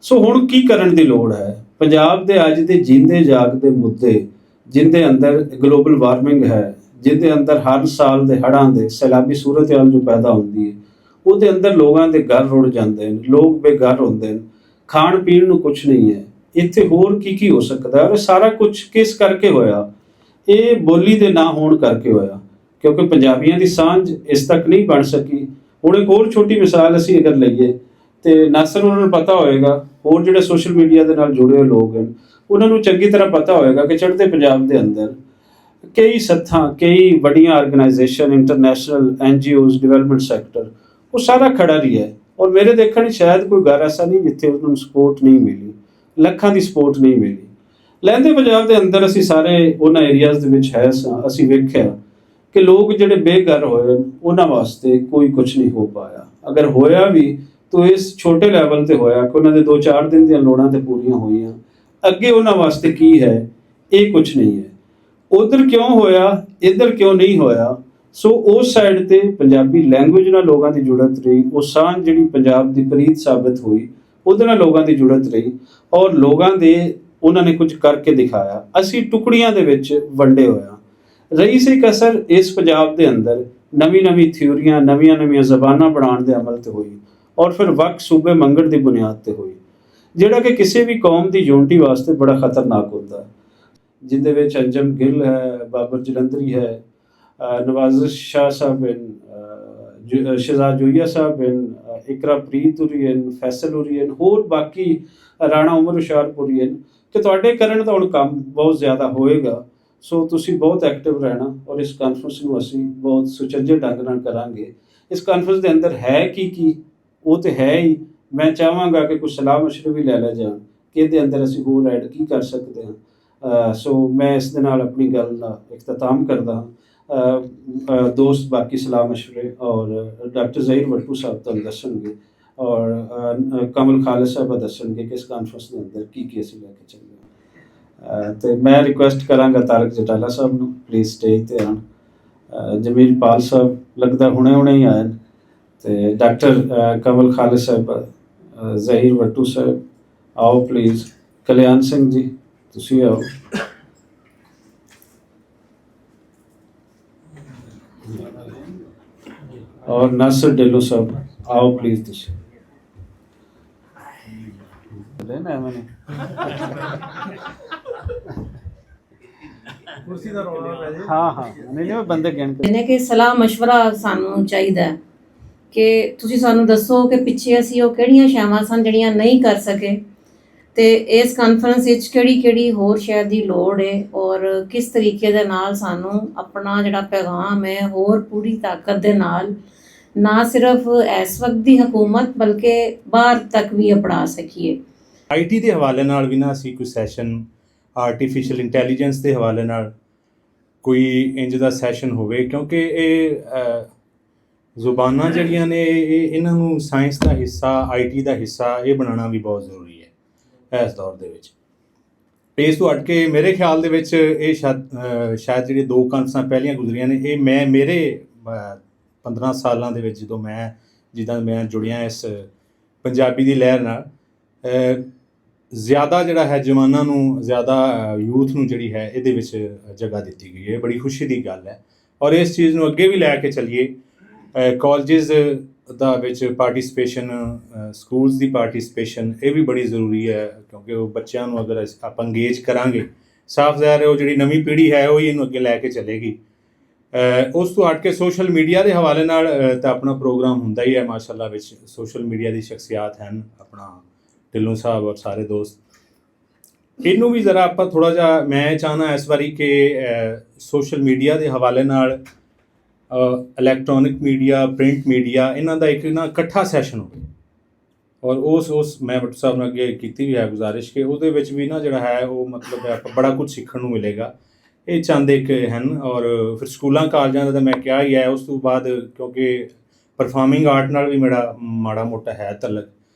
ਸੋ ਹੁਣ ਕੀ ਕਰਨ ਦੀ ਲੋੜ ਹੈ? ਪੰਜਾਬ ਦੇ ਅੱਜ ਦੇ ਜੀਂਦੇ ਜਾਗਦੇ ਮੁੱਦੇ, ਜਿੰਦੇ ਅੰਦਰ ਗਲੋਬਲ ਵਾਰਮਿੰਗ ਹੈ, ਜਿਹਦੇ ਅੰਦਰ ਹਰ ਸਾਲ ਦੇ ਹੜ੍ਹਾਂ ਦੇ ਸੈਲਾਬੀ ਸੂਰਤ-ਹਾਲ ਜੋ ਪੈਦਾ ਹੁੰਦੀ ਹੈ, ਉਹਦੇ ਅੰਦਰ ਲੋਕਾਂ ਦੇ ਘਰ ਰੁੜ ਜਾਂਦੇ ਨੇ, ਲੋਕ ਬੇਘਰ ਹੁੰਦੇ ਨੇ, ਖਾਣ ਪੀਣ ਨੂੰ ਕੁਝ ਨਹੀਂ ਹੈ। ਇੱਥੇ ਹੋਰ ਕੀ ਹੋ ਸਕਦਾ? ਔਰ ਸਾਰਾ ਕੁਝ ਕਿਸ ਕਰਕੇ ਹੋਇਆ? ਇਹ ਬੋਲੀ ਦੇ ਨਾ ਹੋਣ ਕਰਕੇ ਹੋਇਆ, ਕਿਉਂਕਿ ਪੰਜਾਬੀਆਂ ਦੀ ਸਾਂਝ ਇਸ ਤੱਕ ਨਹੀਂ ਬਣ ਸਕੀ। ਹੁਣ ਇੱਕ ਹੋਰ ਛੋਟੀ ਮਿਸਾਲ ਅਸੀਂ ਅਗਰ ਲਈਏ ਤੇ ਨਾਸਰ ਉਹਨਾਂ ਨੂੰ ਪਤਾ ਹੋਏਗਾ, ਹੋਰ ਜਿਹੜੇ ਸੋਸ਼ਲ ਮੀਡੀਆ ਦੇ ਨਾਲ ਜੁੜੇ ਹੋਏ ਲੋਕ ਹਨ ਉਹਨਾਂ ਨੂੰ ਚੰਗੀ ਤਰ੍ਹਾਂ ਪਤਾ ਹੋਏਗਾ ਕਿ ਚੜ੍ਹਦੇ ਪੰਜਾਬ ਦੇ ਅੰਦਰ ਕਈ ਸੱਥਾਂ, ਕਈ ਵੱਡੀਆਂ organisation, international NGOs, development sector, ਉਹ ਸਾਰਾ ਖੜਾ ਰਿਹਾ ਹੈ। ਔਰ ਮੇਰੇ ਦੇਖਣ ਸ਼ਾਇਦ ਕੋਈ ਘਰ ਐਸਾ ਨਹੀਂ ਜਿੱਥੇ ਉਹਨਾਂ ਨੂੰ ਸਪੋਰਟ ਨਹੀਂ ਮਿਲੀ, ਲੱਖਾਂ ਦੀ ਸਪੋਰਟ ਨਹੀਂ ਮਿਲੀ। ਲਹਿੰਦੇ ਪੰਜਾਬ ਦੇ ਅੰਦਰ ਅਸੀਂ ਸਾਰੇ ਉਹਨਾਂ ਏਰੀਆਜ਼ ਦੇ ਵਿੱਚ ਹੈ ਸਾਂ, ਅਸੀਂ ਵੇਖਿਆ ਕਿ ਲੋਕ ਜਿਹੜੇ ਬੇਘਰ ਹੋਏ ਉਹਨਾਂ ਵਾਸਤੇ ਕੋਈ ਕੁਝ ਨਹੀਂ ਹੋ ਪਾਇਆ। ਅਗਰ ਹੋਇਆ ਵੀ ਤਾਂ ਇਸ ਛੋਟੇ ਲੈਵਲ ਤੇ ਹੋਇਆ ਕਿ ਉਹਨਾਂ ਦੇ 2-4 ਦਿਨ ਦੀਆਂ ਲੋੜਾਂ ਤੇ ਪੂਰੀਆਂ ਹੋਈਆਂ। ਅੱਗੇ ਉਹਨਾਂ ਵਾਸਤੇ ਕੀ ਹੈ? ਇਹ ਕੁਝ ਨਹੀਂ ਹੈ। ਉਧਰ ਕਿਉਂ ਹੋਇਆ, ਇੱਧਰ ਕਿਉਂ ਨਹੀਂ ਹੋਇਆ? ਸੋ ਉਸ ਸਾਈਡ ਤੇ ਪੰਜਾਬੀ ਲੈਂਗੁਏਜ ਨਾਲ ਲੋਕਾਂ ਦੀ ਜੁੜਤ ਰਹੀ, ਉਹ ਸਾਂਝ ਜਿਹੜੀ ਪੰਜਾਬ ਦੀ ਪ੍ਰੀਤ ਸਾਬਤ ਹੋਈ, ਉਹਦੇ ਨਾਲ ਲੋਕਾਂ ਦੀ ਜੁੜਤ ਰਹੀ ਔਰ ਲੋਕਾਂ ਦੇ ਉਹਨਾਂ ਨੇ ਕੁਝ ਕਰਕੇ ਦਿਖਾਇਆ। ਅਸੀਂ ਟੁਕੜੀਆਂ ਦੇ ਵਿੱਚ ਵੰਡੇ ਹੋਇਆ। ਰਹੀ ਸੀ ਕਸਰ ਇਸ ਪੰਜਾਬ ਦੇ ਅੰਦਰ ਨਵੀਂ ਥਿਊਰੀਆਂ, ਨਵੀਆਂ ਜ਼ਬਾਨਾਂ ਬਣਾਉਣ ਦੇ ਅਮਲ ਤੇ ਹੋਈ ਔਰ ਫਿਰ ਵੱਖ ਸੂਬੇ ਮੰਗਣ ਦੀ ਬੁਨਿਆਦ ਤੇ ਹੋਈ, ਜਿਹੜਾ ਕਿ ਕਿਸੇ ਵੀ ਕੌਮ ਦੀ ਯੂਨਿਟੀ ਵਾਸਤੇ ਬੜਾ ਖਤਰਨਾਕ ਹੁੰਦਾ, ਜਿਹਦੇ ਵਿੱਚ ਅੰਜਮ ਗਿੱਲ ਹੈ, ਬਾਬਰ ਜਲੰਧਰੀ ਹੈ, ਨਵਾਜ਼ ਸ਼ਾਹ ਸਾਹਿਬ ਹਨ, ਸ਼ਹਜ਼ਾਦ ਜੋਈਆ ਸਾਹਿਬ ਹਨ, ਇਕਰਾ ਪ੍ਰੀਤ ਹੋਰੀ ਹਨ, ਫੈਸਲ ਹੋਰੀ ਹਨ, ਹੋਰ ਬਾਕੀ ਰਾਣਾ ਉਮਰ ਹੁਸ਼ਿਆਰਪੁਰੀ ਹਨ, ਕਿ ਤੁਹਾਡੇ ਕਰਨ ਦਾ ਹੁਣ ਕੰਮ ਬਹੁਤ ਜ਼ਿਆਦਾ ਹੋਏਗਾ। ਸੋ ਤੁਸੀਂ ਬਹੁਤ ਐਕਟਿਵ ਰਹਿਣਾ ਔਰ ਇਸ ਕਾਨਫਰੰਸ ਨੂੰ ਅਸੀਂ ਬਹੁਤ ਸੁਚੱਜੇ ਢੰਗ ਨਾਲ ਕਰਾਂਗੇ। ਇਸ ਕਾਨਫਰੰਸ ਦੇ ਅੰਦਰ ਹੈ ਕੀ ਉਹ ਤੇ ਹੈ ਹੀ। ਮੈਂ ਚਾਹਾਂਗਾ ਕਿ ਕੁਝ ਸਲਾਹ ਮਸ਼ਵਰੇ ਵੀ ਲੈ ਲਿਆ ਜਾਣ ਕਿ ਇਹਦੇ ਅੰਦਰ ਅਸੀਂ ਹੋਰ ਐਡ ਕੀ ਕਰ ਸਕਦੇ ਹਾਂ। ਸੋ ਮੈਂ ਇਸ ਦੇ ਨਾਲ ਆਪਣੀ ਗੱਲ ਦਾ ਇਖਤਤਾਮ ਕਰਦਾ ਹਾਂ। ਦੋਸਤ ਬਾਕੀ ਸਲਾਹ ਮਸ਼ਵਰੇ ਔਰ ਡਾਕਟਰ ਜ਼ਹੀਰ ਵੱਟੂ ਸਾਹਿਬ ਤੁਹਾਨੂੰ ਦੱਸਣਗੇ ਔਰ ਕਮਲ ਖਾਲਿਦ ਸਾਹਿਬ ਦੱਸਣਗੇ ਕਿ ਇਸ ਕਾਨਫਰੰਸ ਦੇ ਅੰਦਰ ਕੀ ਅਸੀਂ ਲੈ ਕੇ ਚੱਲੇ ਹਾਂ। ਤੇ ਮੈਂ ਰਿਕੁਐਸਟ ਕਰਾਂਗਾ ਤਾਰਕ ਜਟਾਲਾ ਸਾਹਿਬ ਨੂੰ ਪਲੀਜ਼ ਸਟੇਜ ਤੇ ਆਉਣ, ਜਮੀਲ ਪਾਲ ਸਾਹਿਬ ਲੱਗਦਾ ਹੁਣੇ ਹੀ ਆਏ, ਤੇ ਡਾਕਟਰ ਕਮਲ ਖਾਲਿਦ ਸਾਹਿਬ, ਜ਼ਹੀਰ ਵੱਟੂ ਸਾਹਿਬ ਆਓ ਪਲੀਜ਼, ਕਲਿਆਣ ਸਿੰਘ ਜੀ ਤੁਸੀਂ ਆਓ, ਔਰ ਨਾਸਰ ਢਿੱਲੋਂ ਸਾਹਿਬ ਆਓ ਪਲੀਜ਼ ਤੁਸੀਂ। ਕੁਰਸੀ ਦਾ ਰੌਲਾ ਪੈ ਜੇ। ਹਾਂ ਨਹੀਂ ਬੰਦੇ ਗਿਣ ਕੇ ਇਹਨੇ ਕਿ ਸਲਾਹ ਮਸ਼ਵਰਾ ਸਾਨੂੰ ਚਾਹੀਦਾ ਹੈ ਕਿ ਤੁਸੀਂ ਸਾਨੂੰ ਦੱਸੋ ਕਿ ਪਿੱਛੇ ਅਸੀਂ ਉਹ ਕਿਹੜੀਆਂ ਸ਼ਾਵਾਂ ਸਨ ਜਿਹੜੀਆਂ ਨਹੀਂ ਕਰ ਸਕੇ, ਤੇ ਇਸ ਕਾਨਫਰੰਸ ਵਿੱਚ ਕਿਹੜੀ ਹੋਰ ਸ਼ੈ ਦੀ ਲੋੜ ਹੈ ਔਰ ਕਿਸ ਤਰੀਕੇ ਦੇ ਨਾਲ ਸਾਨੂੰ ਆਪਣਾ ਜਿਹੜਾ ਪੈਗਾਮ ਹੈ ਹੋਰ ਪੂਰੀ ਤਾਕਤ ਦੇ ਨਾਲ ਨਾ ਸਿਰਫ ਇਸ ਵਕਤ ਦੀ ਹਕੂਮਤ ਬਲਕਿ ਬਾਹਰ ਤੱਕ ਵੀ ਅਪਣਾ ਸਕੀਏ। ਆਈਟੀ ਦੇ ਹਵਾਲੇ ਨਾਲ ਵੀ ਨਾ ਅਸੀਂ ਕੋਈ ਸੈਸ਼ਨ, ਆਰਟੀਫਿਸ਼ੀਅਲ ਇੰਟੈਲੀਜੈਂਸ ਦੇ ਹਵਾਲੇ ਨਾਲ ਕੋਈ ਇੰਜ ਦਾ ਸੈਸ਼ਨ ਹੋਵੇ, ਕਿਉਂਕਿ ਇਹ ਜ਼ੁਬਾਨਾਂ ਜਿਹੜੀਆਂ ਨੇ ਇਹਨਾਂ ਨੂੰ ਸਾਇੰਸ ਦਾ ਹਿੱਸਾ, ਆਈਟੀ ਦਾ ਹਿੱਸਾ ਇਹ ਬਣਾਉਣਾ ਵੀ ਬਹੁਤ ਜ਼ਰੂਰੀ ਹੈ ਇਸ ਦੌਰ ਦੇ ਵਿੱਚ। ਇਸ ਤੋਂ ਹਟ ਕੇ ਮੇਰੇ ਖਿਆਲ ਦੇ ਵਿੱਚ ਇਹ ਸ਼ਾਇਦ ਜਿਹੜੀ 2 ਕਾਨਫਰੰਸਾਂ ਪਹਿਲੀਆਂ ਗੁਜ਼ਰੀਆਂ ਨੇ, ਇਹ ਮੇਰੇ 15 ਸਾਲਾਂ ਦੇ ਵਿੱਚ ਜਿੱਦਾਂ ਮੈਂ ਜੁੜਿਆ ਇਸ ਪੰਜਾਬੀ ਦੀ ਲਹਿਰ ਨਾਲ, ਜ਼ਿਆਦਾ ਜਿਹੜਾ ਹੈ ਜਵਾਨਾਂ ਨੂੰ, ਜ਼ਿਆਦਾ ਯੂਥ ਨੂੰ ਜਿਹੜੀ ਹੈ ਇਹਦੇ ਵਿੱਚ ਜਗ੍ਹਾ ਦਿੱਤੀ ਗਈ ਹੈ। ਬੜੀ ਖੁਸ਼ੀ ਦੀ ਗੱਲ ਹੈ ਔਰ ਇਸ ਚੀਜ਼ ਨੂੰ ਅੱਗੇ ਵੀ ਲੈ ਕੇ ਚੱਲੀਏ। ਕਾਲਜਿਸ ਦਾ ਵਿੱਚ ਪਾਰਟਿਸਪੇਸ਼ਨ, ਸਕੂਲਸ ਦੀ ਪਾਰਟਿਸਪੇਸ਼ਨ ਇਹ ਵੀ ਬੜੀ ਜ਼ਰੂਰੀ ਹੈ, ਕਿਉਂਕਿ ਉਹ ਬੱਚਿਆਂ ਨੂੰ ਅਗਰ ਆਪਾਂ ਅੰਗੇਜ ਕਰਾਂਗੇ, ਸਾਫ਼ ਜ਼ਾਹਿਰ ਹੈ ਉਹ ਜਿਹੜੀ ਨਵੀਂ ਪੀੜ੍ਹੀ ਹੈ ਉਹ ਹੀ ਇਹਨੂੰ ਅੱਗੇ ਲੈ ਕੇ ਚੱਲੇਗੀ। ਉਸ ਤੋਂ ਹਟ ਕੇ ਸੋਸ਼ਲ ਮੀਡੀਆ ਦੇ ਹਵਾਲੇ ਨਾਲ ਤਾਂ ਆਪਣਾ ਪ੍ਰੋਗਰਾਮ ਹੁੰਦਾ ਹੀ ਹੈ ਮਾਸ਼ਾਅੱਲਾ, ਵਿੱਚ ਸੋਸ਼ਲ ਮੀਡੀਆ ਦੀ ਸ਼ਖਸੀਅਤ ਹਨ ਆਪਣਾ ਢਿੱਲੋਂ ਸਾਹਿਬ ਔਰ ਸਾਰੇ ਦੋਸਤ। ਇਹਨੂੰ ਵੀ ਜ਼ਰਾ ਆਪਾਂ ਥੋੜ੍ਹਾ ਜਿਹਾ, ਮੈਂ ਚਾਹੁੰਦਾ ਇਸ ਵਾਰੀ ਕਿ ਸੋਸ਼ਲ ਮੀਡੀਆ ਦੇ ਹਵਾਲੇ ਨਾਲ ਇਲੈਕਟ੍ਰੋਨਿਕ ਮੀਡੀਆ, ਪ੍ਰਿੰਟ ਮੀਡੀਆ, ਇਹਨਾਂ ਦਾ ਇੱਕ ਨਾ ਇਕੱਠਾ ਸੈਸ਼ਨ ਹੋਵੇ ਔਰ ਉਸ ਮੈਂ ਭੱਟੂ ਸਾਹਿਬ ਨਾਲ ਅੱਗੇ ਕੀਤੀ ਵੀ ਹੈ ਗੁਜ਼ਾਰਿਸ਼ ਕਿ ਉਹਦੇ ਵਿੱਚ ਵੀ ਨਾ ਜਿਹੜਾ ਹੈ ਉਹ ਮਤਲਬ ਆਪਾਂ ਬੜਾ ਕੁਝ ਸਿੱਖਣ ਨੂੰ ਮਿਲੇਗਾ। ਇਹ ਚਾਹੁੰਦੇ ਕਿ ਹਨ ਔਰ ਫਿਰ ਸਕੂਲਾਂ ਕਾਲਜਾਂ ਦਾ ਤਾਂ ਮੈਂ ਕਿਹਾ ਹੀ ਹੈ। ਉਸ ਤੋਂ ਬਾਅਦ ਕਿਉਂਕਿ ਪਰਫਾਰਮਿੰਗ ਆਰਟ ਨਾਲ ਵੀ ਮੇਰਾ ਮਾੜਾ ਮੋਟਾ ਹੈ ਤਲਕ,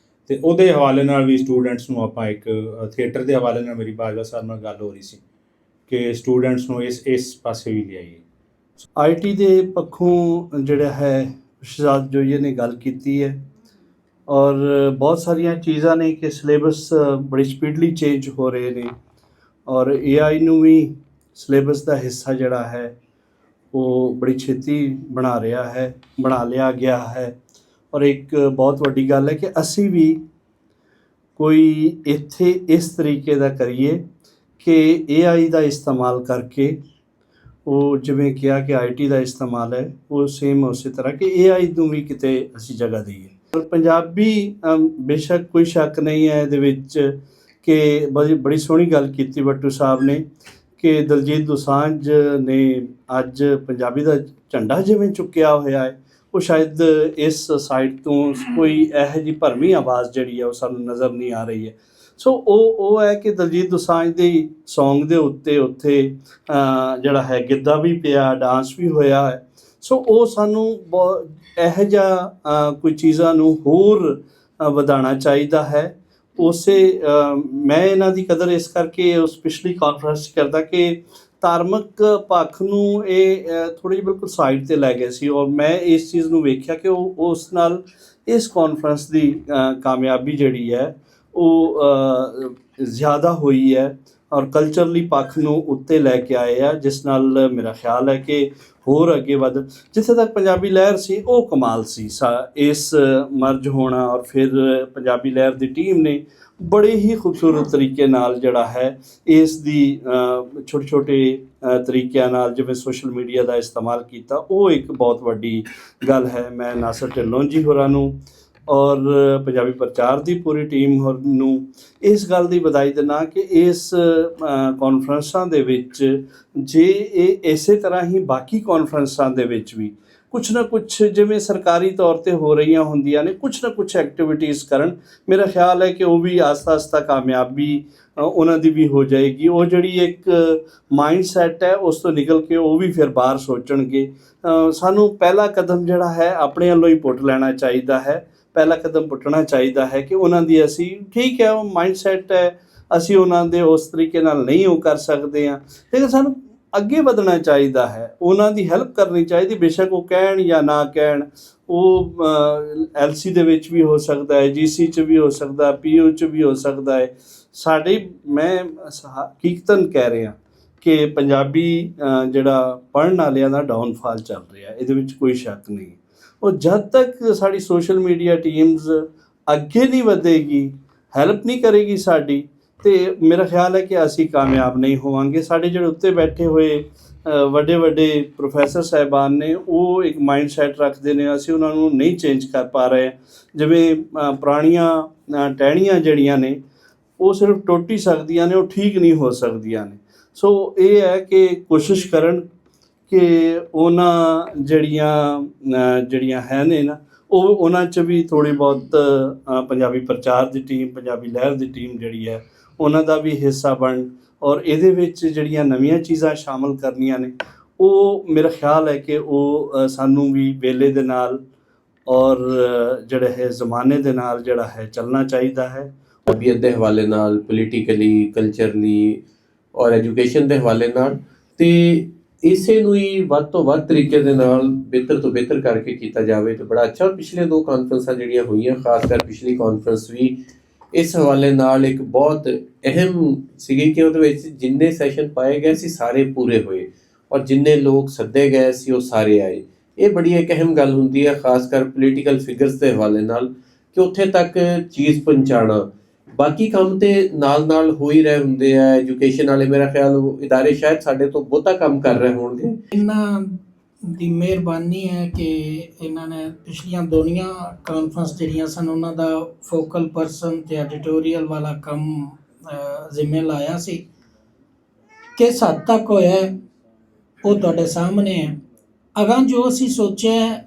ਅਤੇ ਉਹਦੇ ਹਵਾਲੇ ਨਾਲ ਵੀ ਸਟੂਡੈਂਟਸ ਨੂੰ ਆਪਾਂ ਇੱਕ ਥੀਏਟਰ ਦੇ ਹਵਾਲੇ ਨਾਲ ਮੇਰੀ ਬਾਜਵਾ ਸਾਹਿਬ ਨਾਲ ਗੱਲ ਹੋ ਰਹੀ ਸੀ ਕਿ ਸਟੂਡੈਂਟਸ ਨੂੰ ਇਸ ਪਾਸੇ ਵੀ ਲਿਆਈਏ। ਆਈਟੀ ਦੇ ਪੱਖੋਂ ਜਿਹੜਾ ਹੈ ਸ਼ਹਜ਼ਾਦ ਜੋਈਏ ਨੇ ਗੱਲ ਕੀਤੀ ਹੈ ਔਰ ਬਹੁਤ ਸਾਰੀਆਂ ਚੀਜ਼ਾਂ ਨੇ ਕਿ ਸਿਲੇਬਸ ਬੜੀ ਸਪੀਡਲੀ ਚੇਂਜ ਹੋ ਰਹੇ ਨੇ ਔਰ AI ਨੂੰ ਵੀ ਸਿਲੇਬਸ ਦਾ ਹਿੱਸਾ ਜਿਹੜਾ ਹੈ ਉਹ ਬੜੀ ਛੇਤੀ ਬਣਾ ਲਿਆ ਗਿਆ ਹੈ। ਔਰ ਇੱਕ ਬਹੁਤ ਵੱਡੀ ਗੱਲ ਹੈ ਕਿ ਅਸੀਂ ਵੀ ਕੋਈ ਇੱਥੇ ਇਸ ਤਰੀਕੇ ਦਾ ਕਰੀਏ ਕਿ AI ਦਾ ਇਸਤੇਮਾਲ ਕਰਕੇ, ਉਹ ਜਿਵੇਂ ਕਿਹਾ ਕਿ IT ਦਾ ਇਸਤੇਮਾਲ ਹੈ, ਉਹ ਸੇਮ ਉਸੇ ਤਰ੍ਹਾਂ ਕਿ AI ਨੂੰ ਵੀ ਕਿਤੇ ਅਸੀਂ ਜਗ੍ਹਾ ਦਈਏ। ਔਰ ਪੰਜਾਬੀ ਬੇਸ਼ੱਕ ਕੋਈ ਸ਼ੱਕ ਨਹੀਂ ਹੈ ਇਹਦੇ ਵਿੱਚ ਕਿ ਬੜੀ ਸੋਹਣੀ ਗੱਲ ਕੀਤੀ ਭੱਟੂ ਸਾਹਿਬ ਨੇ ਕਿ ਦਲਜੀਤ ਦੋਸਾਂਝ ਨੇ ਅੱਜ ਪੰਜਾਬੀ ਦਾ ਝੰਡਾ ਜਿਵੇਂ ਚੁੱਕਿਆ ਹੋਇਆ ਹੈ, ਉਹ ਸ਼ਾਇਦ ਇਸ ਸਾਈਡ ਤੋਂ ਕੋਈ ਇਹੋ ਜਿਹੀ ਭਰਵੀਂ ਆਵਾਜ਼ ਜਿਹੜੀ ਹੈ ਉਹ ਸਾਨੂੰ ਨਜ਼ਰ ਨਹੀਂ ਆ ਰਹੀ ਹੈ। ਸੋ ਉਹ ਹੈ ਕਿ ਦਲਜੀਤ ਦੋਸਾਂਝ ਦੇ ਸੌਂਗ ਦੇ ਉੱਥੇ ਜਿਹੜਾ ਹੈ ਗਿੱਧਾ ਵੀ ਪਿਆ, ਡਾਂਸ ਵੀ ਹੋਇਆ ਹੈ। ਸੋ ਉਹ ਸਾਨੂੰ ਇਹੋ ਜਿਹਾ ਕੋਈ ਚੀਜ਼ਾਂ ਨੂੰ ਹੋਰ ਵਧਾਉਣਾ ਚਾਹੀਦਾ ਹੈ। ਮੈਂ ਇਹਨਾਂ ਦੀ ਕਦਰ ਇਸ ਕਰਕੇ ਉਸ ਪਿਛਲੀ ਕਾਨਫਰੰਸ 'ਚ ਕਰਦਾ ਕਿ ਧਾਰਮਿਕ ਪੱਖ ਨੂੰ ਇਹ ਥੋੜ੍ਹੀ ਜਿਹੀ ਬਿਲਕੁਲ ਸਾਈਡ 'ਤੇ ਲੈ ਗਏ ਸੀ ਔਰ ਮੈਂ ਇਸ ਚੀਜ਼ ਨੂੰ ਵੇਖਿਆ ਕਿ ਉਸ ਨਾਲ ਇਸ ਕਾਨਫਰੰਸ ਦੀ ਕਾਮਯਾਬੀ ਜਿਹੜੀ ਹੈ ਉਹ ਜ਼ਿਆਦਾ ਹੋਈ ਹੈ ਔਰ ਕਲਚਰਲੀ ਪੱਖ ਨੂੰ ਉੱਤੇ ਲੈ ਕੇ ਆਏ ਆ, ਜਿਸ ਨਾਲ ਮੇਰਾ ਖਿਆਲ ਹੈ ਕਿ ਹੋਰ ਅੱਗੇ ਜਿੱਥੇ ਤੱਕ ਪੰਜਾਬੀ ਲਹਿਰ ਸੀ ਉਹ ਕਮਾਲ ਸੀ ਇਸ ਮਰਜ ਹੋਣਾ। ਔਰ ਫਿਰ ਪੰਜਾਬੀ ਲਹਿਰ ਦੀ ਟੀਮ ਨੇ ਬੜੇ ਹੀ ਖੂਬਸੂਰਤ ਤਰੀਕੇ ਨਾਲ ਜਿਹੜਾ ਹੈ ਇਸ ਦੀ ਛੋਟੇ ਤਰੀਕਿਆਂ ਨਾਲ ਜਿਵੇਂ ਸੋਸ਼ਲ ਮੀਡੀਆ ਦਾ ਇਸਤੇਮਾਲ ਕੀਤਾ, ਉਹ ਇੱਕ ਬਹੁਤ ਵੱਡੀ ਗੱਲ ਹੈ। ਮੈਂ ਨਾਸਰ ਢਿੱਲੋਂ ਜੀ ਹੋਰਾਂ ਨੂੰ ਔਰ ਪੰਜਾਬੀ ਪ੍ਰਚਾਰ ਦੀ ਪੂਰੀ ਟੀਮ ਹੋਰ ਨੂੰ ਇਸ ਗੱਲ ਦੀ ਵਧਾਈ ਦਿੰਦਾ ਕਿ ਇਸ ਕਾਨਫਰੰਸਾਂ ਦੇ ਵਿੱਚ ਜੇ ਇਹ ਇਸੇ ਤਰ੍ਹਾਂ ਹੀ ਬਾਕੀ ਕਾਨਫਰੰਸਾਂ ਦੇ ਵਿੱਚ ਵੀ ਕੁਛ ਨਾ ਕੁਛ ਜਿਵੇਂ ਸਰਕਾਰੀ ਤੌਰ 'ਤੇ ਹੋ ਰਹੀਆਂ ਹੁੰਦੀਆਂ ਨੇ, ਕੁਛ ਨਾ ਕੁਛ ਐਕਟੀਵਿਟੀਜ਼ ਕਰਨ, ਮੇਰਾ ਖਿਆਲ ਹੈ ਕਿ ਉਹ ਵੀ ਆਸਤਾ ਕਾਮਯਾਬੀ ਉਹਨਾਂ ਦੀ ਵੀ ਹੋ ਜਾਏਗੀ। ਉਹ ਜਿਹੜੀ ਇੱਕ ਮਾਈਂਡ ਸੈੱਟ ਹੈ ਉਸ ਤੋਂ ਨਿਕਲ ਕੇ ਉਹ ਵੀ ਫਿਰ ਬਾਹਰ ਸੋਚਣਗੇ। ਸਾਨੂੰ ਪਹਿਲਾ ਕਦਮ ਜਿਹੜਾ ਹੈ ਆਪਣੇ ਵੱਲੋਂ ਹੀ ਪੁੱਟ ਲੈਣਾ ਚਾਹੀਦਾ ਹੈ, ਪਹਿਲਾ ਕਦਮ ਪੁੱਟਣਾ ਚਾਹੀਦਾ ਹੈ ਕਿ ਉਹਨਾਂ ਦੀ ਅਸੀਂ ਠੀਕ ਹੈ ਉਹ ਮਾਈਂਡ ਸੈੱਟ ਹੈ, ਅਸੀਂ ਉਹਨਾਂ ਦੇ ਉਸ ਤਰੀਕੇ ਨਾਲ ਨਹੀਂ ਉਹ ਕਰ ਸਕਦੇ ਹਾਂ, ਲੇਕਿਨ ਸਾਨੂੰ ਅੱਗੇ ਵਧਣਾ ਚਾਹੀਦਾ ਹੈ, ਉਹਨਾਂ ਦੀ ਹੈਲਪ ਕਰਨੀ ਚਾਹੀਦੀ। ਬੇਸ਼ੱਕ ਉਹ ਕਹਿਣ ਜਾਂ ਨਾ ਕਹਿਣ, ਉਹ LC ਦੇ ਵਿੱਚ ਵੀ ਹੋ ਸਕਦਾ ਹੈ, GC 'ਚ ਵੀ ਹੋ ਸਕਦਾ, PO 'ਚ ਵੀ ਹੋ ਸਕਦਾ ਹੈ। ਮੈਂ ਹਕੀਕਤਨ ਕਹਿ ਰਿਹਾ ਕਿ ਪੰਜਾਬੀ ਜਿਹੜਾ ਪੜ੍ਹਨ ਵਾਲਿਆਂ ਦਾ ਡਾਊਨਫਾਲ ਚੱਲ ਰਿਹਾ, ਇਹਦੇ ਵਿੱਚ ਕੋਈ ਸ਼ੱਕ ਨਹੀਂ। ਉਹ ਜਦ ਤੱਕ ਸਾਡੀ ਸੋਸ਼ਲ ਮੀਡੀਆ ਟੀਮਸ ਅੱਗੇ ਨਹੀਂ ਵਧੇਗੀ, ਹੈਲਪ ਨਹੀਂ ਕਰੇਗੀ ਸਾਡੀ, ਅਤੇ ਮੇਰਾ ਖਿਆਲ ਹੈ ਕਿ ਅਸੀਂ ਕਾਮਯਾਬ ਨਹੀਂ ਹੋਵਾਂਗੇ। ਸਾਡੇ ਜਿਹੜੇ ਉੱਤੇ ਬੈਠੇ ਹੋਏ ਵੱਡੇ ਪ੍ਰੋਫੈਸਰ ਸਾਹਿਬਾਨ ਨੇ ਉਹ ਇੱਕ ਮਾਈਂਡ ਸੈੱਟ ਰੱਖਦੇ ਨੇ, ਅਸੀਂ ਉਹਨਾਂ ਨੂੰ ਨਹੀਂ ਚੇਂਜ ਕਰ ਪਾ ਰਹੇ। ਜਿਵੇਂ ਪੁਰਾਣੀਆਂ ਟਹਿਣੀਆਂ ਜਿਹੜੀਆਂ ਨੇ ਉਹ ਸਿਰਫ ਟੁੱਟ ਹੀ ਸਕਦੀਆਂ ਨੇ, ਉਹ ਠੀਕ ਨਹੀਂ ਹੋ ਸਕਦੀਆਂ ਨੇ। ਸੋ ਇਹ ਹੈ ਕਿ ਕੋਸ਼ਿਸ਼ ਕਰਨ ਕਿ ਉਹਨਾਂ ਜਿਹੜੀਆਂ ਹੈ ਨੇ ਨਾ, ਉਹ ਉਹਨਾਂ 'ਚ ਵੀ ਥੋੜ੍ਹੀ ਬਹੁਤ ਪੰਜਾਬੀ ਪ੍ਰਚਾਰ ਦੀ ਟੀਮ, ਪੰਜਾਬੀ ਲਹਿਰ ਦੀ ਟੀਮ ਜਿਹੜੀ ਹੈ ਉਹਨਾਂ ਦਾ ਵੀ ਹਿੱਸਾ ਬਣ, ਔਰ ਇਹਦੇ ਵਿੱਚ ਜਿਹੜੀਆਂ ਨਵੀਆਂ ਚੀਜ਼ਾਂ ਸ਼ਾਮਲ ਕਰਨੀਆਂ ਨੇ, ਉਹ ਮੇਰਾ ਖਿਆਲ ਹੈ ਕਿ ਉਹ ਸਾਨੂੰ ਵੀ ਵੇਲੇ ਦੇ ਨਾਲ ਔਰ ਜਿਹੜੇ ਹੈ ਜ਼ਮਾਨੇ ਦੇ ਨਾਲ ਜਿਹੜਾ ਹੈ ਚੱਲਣਾ ਚਾਹੀਦਾ ਹੈ। ਤਬੀਅਤ ਦੇ ਹਵਾਲੇ ਨਾਲ, ਪੋਲੀਟੀਕਲੀ, ਕਲਚਰਲੀ ਔਰ ਐਜੂਕੇਸ਼ਨ ਦੇ ਹਵਾਲੇ ਨਾਲ, ਤੇ ਇਸੇ ਨੂੰ ਹੀ ਵੱਧ ਤੋਂ ਵੱਧ ਤਰੀਕੇ ਦੇ ਨਾਲ ਬਿਹਤਰ ਤੋਂ ਬਿਹਤਰ ਕਰਕੇ ਕੀਤਾ ਜਾਵੇ ਤਾਂ ਬੜਾ ਅੱਛਾ। ਪਿਛਲੇ 2 ਕਾਨਫਰੰਸਾਂ ਜਿਹੜੀਆਂ ਹੋਈਆਂ, ਖਾਸ ਕਰ ਪਿਛਲੀ ਕਾਨਫਰੰਸ ਵੀ ਇਸ ਹਵਾਲੇ ਨਾਲ ਇੱਕ ਬਹੁਤ ਅਹਿਮ ਸੀਗੀ ਕਿ ਉਹਦੇ ਵਿੱਚ ਜਿੰਨੇ ਸੈਸ਼ਨ ਪਾਏ ਗਏ ਸੀ ਸਾਰੇ ਪੂਰੇ ਹੋਏ, ਔਰ ਜਿੰਨੇ ਲੋਕ ਸੱਦੇ ਗਏ ਸੀ ਉਹ ਸਾਰੇ ਆਏ। ਇਹ ਬੜੀ ਇੱਕ ਅਹਿਮ ਗੱਲ ਹੁੰਦੀ ਹੈ, ਖਾਸ ਕਰ ਪੋਲੀਟੀਕਲ ਫਿਗਰਸ ਦੇ ਹਵਾਲੇ ਨਾਲ, ਕਿ ਉੱਥੇ ਤੱਕ ਚੀਜ਼ ਪਹੁੰਚਾਉਣਾ। ਬਾਕੀ ਕੰਮ ਤੇ ਨਾਲ ਹੋ ਹੀ ਰਹੇ ਹੁੰਦੇ ਆ। ਐਜੂਕੇਸ਼ਨ ਵਾਲੇ ਮੇਰਾ ਖਿਆਲ ਉਹ ਇਦਾਰੇ ਸ਼ਾਇਦ ਸਾਡੇ ਤੋਂ ਬਹੁਤਾ ਕੰਮ ਕਰ ਰਹੇ ਹੋਣਗੇ। ਇਹਨਾਂ ਦੀ ਮਿਹਰਬਾਨੀ ਹੈ ਕਿ ਇਹਨਾਂ ਨੇ ਪਿਛਲੀਆਂ ਦੋਨੀਆਂ ਕਾਨਫਰੰਸ ਜਿਹੜੀਆਂ ਸਨ ਉਹਨਾਂ ਦਾ ਫੋਕਲ ਪਰਸਨ ਤੇ ਐਡੀਟੋਰੀਅਲ ਵਾਲਾ ਕੰਮ ਜ਼ਿੰਮੇ ਲਾਇਆ ਸੀ। ਕਿਸ ਹੱਦ ਤੱਕ ਹੋਇਆ ਉਹ ਤੁਹਾਡੇ ਸਾਹਮਣੇ ਹੈ। ਅਗਾਂਹ ਜੋ ਅਸੀਂ ਸੋਚਿਆ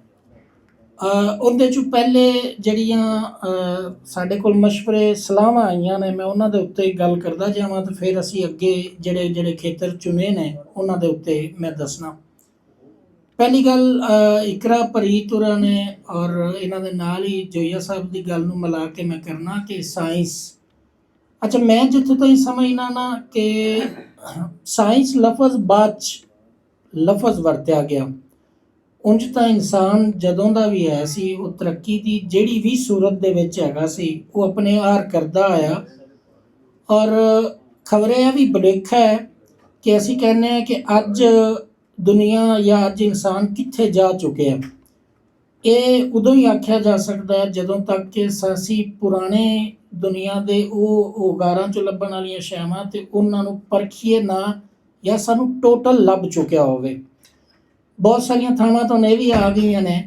ਉਹਦੇ 'ਚੋਂ ਪਹਿਲੇ ਜਿਹੜੀਆਂ ਸਾਡੇ ਕੋਲ ਮਸ਼ਵਰੇ ਸਲਾਹਾਂ ਆਈਆਂ ਨੇ, ਮੈਂ ਉਹਨਾਂ ਦੇ ਉੱਤੇ ਗੱਲ ਕਰਦਾ ਜਾਵਾਂ ਤੇ ਫਿਰ ਅਸੀਂ ਅੱਗੇ ਜਿਹੜੇ ਖੇਤਰ ਚੁਣੇ ਨੇ ਉਹਨਾਂ ਦੇ ਉੱਤੇ ਮੈਂ ਦੱਸਣਾ। ਪਹਿਲੀ ਗੱਲ ਇਕਰਾ ਪਰੀਤੁਰਾ ਨੇ ਔਰ ਇਹਨਾਂ ਦੇ ਨਾਲ ਹੀ ਜੋਈਆ ਸਾਹਿਬ ਦੀ ਗੱਲ ਨੂੰ ਮਿਲਾ ਕੇ ਮੈਂ ਕਰਨਾ ਕਿ ਸਾਇੰਸ, ਅੱਛਾ ਮੈਂ ਜਿੱਥੋਂ ਤਾਈਂ ਸਮਝਣਾ ਨਾ ਕਿ ਸਾਇੰਸ ਲਫ਼ਜ਼ ਬਾਅਦ 'ਚ ਲਫ਼ਜ਼ ਵਰਤਿਆ ਗਿਆ। ਉਂਝ ਤਾਂ ਇਨਸਾਨ ਜਦੋਂ ਦਾ ਵੀ ਹੈ ਸੀ ਉਹ ਤਰੱਕੀ ਦੀ ਜਿਹੜੀ ਵੀ ਸੂਰਤ ਦੇ ਵਿੱਚ ਹੈਗਾ ਸੀ ਉਹ ਆਪਣੇ ਆਰ ਕਰਦਾ ਆਇਆ। ਔਰ ਖਬਰੇ ਇਹ ਵੀ ਭੁਲੇਖਾ ਹੈ ਕਿ ਅਸੀਂ ਕਹਿੰਦੇ ਹਾਂ ਕਿ ਅੱਜ ਦੁਨੀਆ ਜਾਂ ਅੱਜ ਇਨਸਾਨ ਕਿੱਥੇ ਜਾ ਚੁੱਕਿਆ। ਇਹ ਉਦੋਂ ਹੀ ਆਖਿਆ ਜਾ ਸਕਦਾ ਹੈ ਜਦੋਂ ਤੱਕ ਕਿ ਅਸੀਂ ਪੁਰਾਣੇ ਦੁਨੀਆ ਦੇ ਉਹ ਗਾਰਾਂ 'ਚੋਂ ਲੱਭਣ ਵਾਲੀਆਂ ਸ਼ੈਵਾਂ ਤੇ ਉਹਨਾਂ ਨੂੰ ਪਰਖੀਏ ਨਾ, ਜਾਂ ਸਾਨੂੰ ਟੋਟਲ ਲੱਭ ਚੁੱਕਿਆ ਹੋਵੇ। ਬਹੁਤ ਸਾਰੀਆਂ ਥਾਵਾਂ ਤੋਂ ਇਹ ਵੀ ਆ ਗਈਆਂ ਨੇ,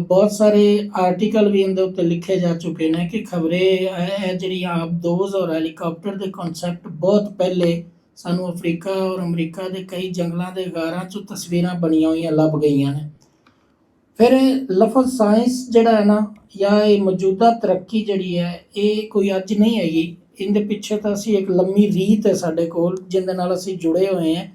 ਬਹੁਤ ਸਾਰੇ ਆਰਟੀਕਲ ਵੀ ਇਹਦੇ ਉੱਤੇ ਲਿਖੇ ਜਾ ਚੁੱਕੇ ਨੇ ਕਿ ਖਬਰੇ ਇਹ ਜਿਹੜੀ ਆਬਦੋਜ਼ ਔਰ ਹੈਲੀਕਾਪਟਰ ਦੇ ਕਨਸੈਪਟ ਬਹੁਤ ਪਹਿਲੇ ਸਾਨੂੰ ਅਫਰੀਕਾ ਔਰ ਅਮਰੀਕਾ ਦੇ ਕਈ ਜੰਗਲਾਂ ਦੇ ਗਾਰਾਂ 'ਚੋਂ ਤਸਵੀਰਾਂ ਬਣੀਆਂ ਹੋਈਆਂ ਲੱਭ ਗਈਆਂ ਨੇ। ਫਿਰ ਲਫ਼ਜ਼ ਸਾਇੰਸ ਜਿਹੜਾ ਹੈ ਨਾ, ਜਾਂ ਇਹ ਮੌਜੂਦਾ ਤਰੱਕੀ ਜਿਹੜੀ ਹੈ, ਇਹ ਕੋਈ ਅੱਜ ਨਹੀਂ ਹੈਗੀ। ਇਹਦੇ ਪਿੱਛੇ ਤਾਂ ਅਸੀਂ ਇੱਕ ਲੰਮੀ ਰੀਤ ਹੈ ਸਾਡੇ ਕੋਲ ਜਿਹਦੇ ਨਾਲ ਅਸੀਂ ਜੁੜੇ ਹੋਏ ਹਾਂ।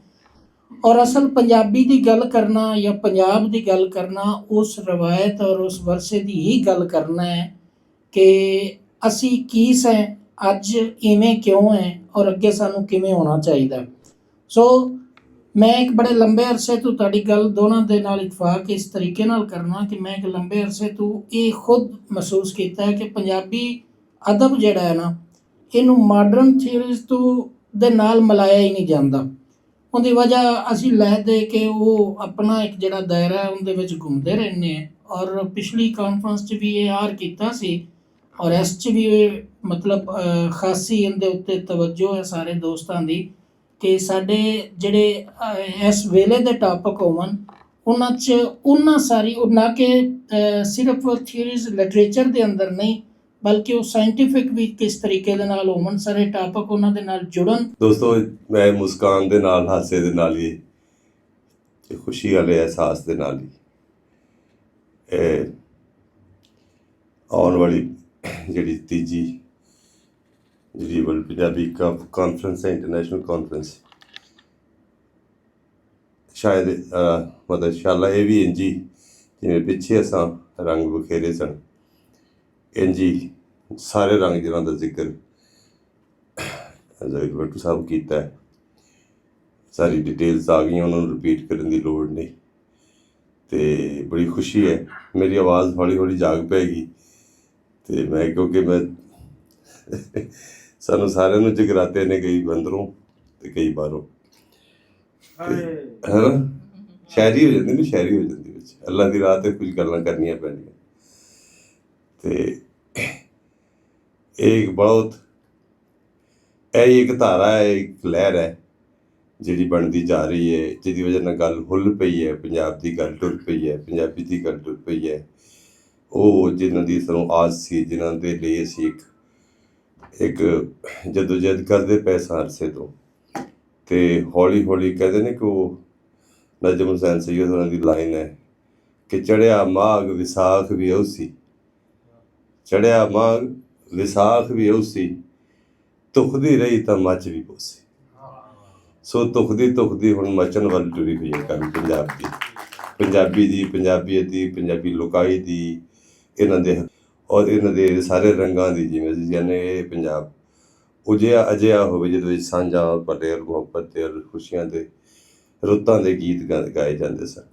ਔਰ ਅਸਲ ਪੰਜਾਬੀ ਦੀ ਗੱਲ ਕਰਨਾ ਜਾਂ ਪੰਜਾਬ ਦੀ ਗੱਲ ਕਰਨਾ ਉਸ ਰਵਾਇਤ ਔਰ ਉਸ ਵਰਸੇ ਦੀ ਹੀ ਗੱਲ ਕਰਨਾ ਹੈ ਕਿ ਅਸੀਂ ਕੀ ਸੈਂ, ਅੱਜ ਇਵੇਂ ਕਿਉਂ ਹੈ ਔਰ ਅੱਗੇ ਸਾਨੂੰ ਕਿਵੇਂ ਹੋਣਾ ਚਾਹੀਦਾ। ਸੋ ਮੈਂ ਇੱਕ ਬੜੇ ਲੰਬੇ ਅਰਸੇ ਤੋਂ ਤੁਹਾਡੀ ਗੱਲ ਦੋਨਾਂ ਦੇ ਨਾਲ ਇਤਫਾਕ ਇਸ ਤਰੀਕੇ ਨਾਲ ਕਰਨਾ ਕਿ ਮੈਂ ਇੱਕ ਲੰਬੇ ਅਰਸੇ ਤੋਂ ਇਹ ਖੁਦ ਮਹਿਸੂਸ ਕੀਤਾ ਹੈ ਕਿ ਪੰਜਾਬੀ ਅਦਬ ਜਿਹੜਾ ਹੈ ਨਾ, ਇਹਨੂੰ ਮਾਡਰਨ ਥਿਊਰੀਜ਼ ਤੋਂ ਦੇ ਨਾਲ ਮਿਲਾਇਆ ਹੀ ਨਹੀਂ ਜਾਂਦਾ। ਉਹਦੀ ਵਜ੍ਹਾ ਅਸੀਂ ਲੈ ਦੇ ਕੇ ਉਹ ਆਪਣਾ ਇੱਕ ਜਿਹੜਾ ਦਾਇਰਾ ਹੈ ਉਹਦੇ ਵਿੱਚ ਘੁੰਮਦੇ ਰਹਿੰਦੇ ਹਾਂ। ਔਰ ਪਿਛਲੀ ਕਾਨਫਰੰਸ 'ਚ ਵੀ ਇਹ ਆਰ ਕੀਤਾ ਸੀ ਔਰ ਇਸ 'ਚ ਵੀ ਇਹ ਮਤਲਬ ਖਾਸੀ ਇਹਦੇ ਉੱਤੇ ਤਵੱਜੋ ਹੈ ਸਾਰੇ ਦੋਸਤਾਂ ਦੀ ਕਿ ਸਾਡੇ ਜਿਹੜੇ ਇਸ ਵੇਲੇ ਦੇ ਟਾਪਿਕ ਹੋਵਣ ਉਹਨਾਂ 'ਚ ਉਹਨਾਂ ਸਾਰੀ ਨਾ ਕਿ ਸਿਰਫ ਥਿਊਰੀਜ਼ ਲਿਟਰੇਚਰ ਦੇ ਅੰਦਰ ਨਹੀਂ ਬਲਕਿ ਉਹ ਸਾਇੰਟੀਫਿਕ ਵੀ ਕਿਸ ਤਰੀਕੇ ਦੇ ਨਾਲ ਹੋਵਣ, ਸਾਰੇ ਟਾਪਿਕ ਉਹਨਾਂ ਦੇ ਨਾਲ ਜੁੜਨ। ਦੋਸਤੋ, ਮੈਂ ਮੁਸਕਾਨ ਦੇ ਨਾਲ, ਹਾਸੇ ਦੇ ਨਾਲ ਹੀ, ਖੁਸ਼ੀ ਵਾਲੇ ਅਹਿਸਾਸ ਦੇ ਨਾਲ ਹੀ ਆਉਣ ਵਾਲੀ ਜਿਹੜੀ ਤੀਜੀ ਜਿਹੜੀ ਵਰਲਡ ਪੰਜਾਬੀ ਕਾਨਫਰੰਸ ਹੈ, ਇੰਟਰਨੈਸ਼ਨਲ ਕਾਨਫਰੰਸ, ਸ਼ਾਇਦ ਮਤਲਬ ਇੰਸ਼ਾਅੱਲਾ ਇਹ ਵੀ ਇੰਜੀ ਜਿਵੇਂ ਪਿੱਛੇ ਅਸਾਂ ਰੰਗ ਬਖੇਰੇ ਸਨ, ਇੰਜੀ ਸਾਰੇ ਰੰਗ ਜਿਹਨਾਂ ਦਾ ਜ਼ਿਕਰ ਜ਼ਹੀਰ ਭੱਟੂ ਸਾਹਿਬ ਕੀਤਾ ਹੈ। ਸਾਰੀ ਡਿਟੇਲਸ ਆ ਗਈਆਂ, ਉਹਨਾਂ ਨੂੰ ਰਿਪੀਟ ਕਰਨ ਦੀ ਲੋੜ ਨਹੀਂ। ਅਤੇ ਬੜੀ ਖੁਸ਼ੀ ਹੈ, ਮੇਰੀ ਆਵਾਜ਼ ਹੌਲੀ ਹੌਲੀ ਜਾਗ ਪਏਗੀ। ਅਤੇ ਮੈਂ ਕਿਉਂਕਿ ਮੈਂ ਸਾਨੂੰ ਸਾਰਿਆਂ ਨੂੰ ਜਗਰਾਤੇ ਨੇ, ਕਈ ਅੰਦਰੋਂ ਅਤੇ ਕਈ ਬਾਹਰੋਂ, ਹੈ ਨਾ, ਸ਼ਾਇਰੀ ਹੋ ਜਾਂਦੀ ਨਾ, ਸ਼ਾਇਰੀ ਹੋ ਜਾਂਦੀ ਵਿੱਚ। ਅੱਲਾ ਦੀ ਰਾਹ 'ਤੇ ਕੁਝ ਗੱਲਾਂ ਕਰਨੀਆਂ ਪੈਂਦੀਆਂ। ਅਤੇ ਇਹ ਇੱਕ ਬਹੁਤ, ਇਹ ਇੱਕ ਧਾਰਾ ਹੈ, ਇੱਕ ਲਹਿਰ ਹੈ ਜਿਹੜੀ ਬਣਦੀ ਜਾ ਰਹੀ ਹੈ, ਜਿਹਦੀ ਵਜ੍ਹਾ ਨਾਲ ਗੱਲ ਹੁੱਲ ਪਈ ਹੈ, ਪੰਜਾਬ ਦੀ ਗੱਲ ਟੁਰ ਪਈ ਹੈ, ਪੰਜਾਬੀ ਦੀ ਗੱਲ ਟੁਰ ਪਈ ਹੈ। ਉਹ ਜਿਨ੍ਹਾਂ ਦੀ ਸਾਨੂੰ ਆਸ ਸੀ, ਜਿਨ੍ਹਾਂ ਦੇ ਲਈ ਅਸੀਂ ਇੱਕ ਜਦੋਜਹਿਦ ਕਰਦੇ ਪਏ ਸਾਂ ਅਰਸੇ ਤੋਂ, ਤੇ ਹੌਲੀ ਹੌਲੀ ਕਹਿੰਦੇ ਨੇ ਕਿ ਉਹ ਨਜਮ ਹੁਸੈਨ ਸੈਯਦ ਉਹਨਾਂ ਦੀ ਲਾਈਨ ਹੈ ਕਿ ਚੜਿਆ ਮਾਘ ਵਿਸਾਖ ਵੀ ਔਸੀ, ਚੜਿਆ ਮਾਘ ਵਿਸਾਖ ਵੀ ਔਸੀ, ਧੁਖਦੀ ਰਹੀ ਤਾਂ ਮੱਚ ਵੀ ਪੋਸੀ। ਸੋ ਧੁਖਦੀ ਹੁਣ ਮਚਣ ਵੱਲ ਟੁਰੀ ਹੋਈ ਹੈ ਕੰਮ ਪੰਜਾਬ ਦੀ, ਪੰਜਾਬੀ ਦੀ, ਪੰਜਾਬੀਅਤ ਦੀ, ਪੰਜਾਬੀ ਲੋਕਾਈ ਦੀ, ਇਹਨਾਂ ਦੇ ਔਰ ਇਹਨਾਂ ਦੇ ਸਾਰੇ ਰੰਗਾਂ ਦੀ। ਜਿਵੇਂ ਅਸੀਂ ਕਹਿੰਦੇ ਇਹ ਪੰਜਾਬ ਅਜਿਹਾ ਹੋਵੇ ਜਿਹਦੇ ਵਿੱਚ ਸਾਂਝਾਂ, ਭਲੇ ਔਰ ਮੁਹੱਬਤ ਤੇ ਔਰ ਖੁਸ਼ੀਆਂ ਦੇ ਰੁੱਤਾਂ ਦੇ ਗੀਤ ਗਾਏ ਜਾਂਦੇ ਸਨ।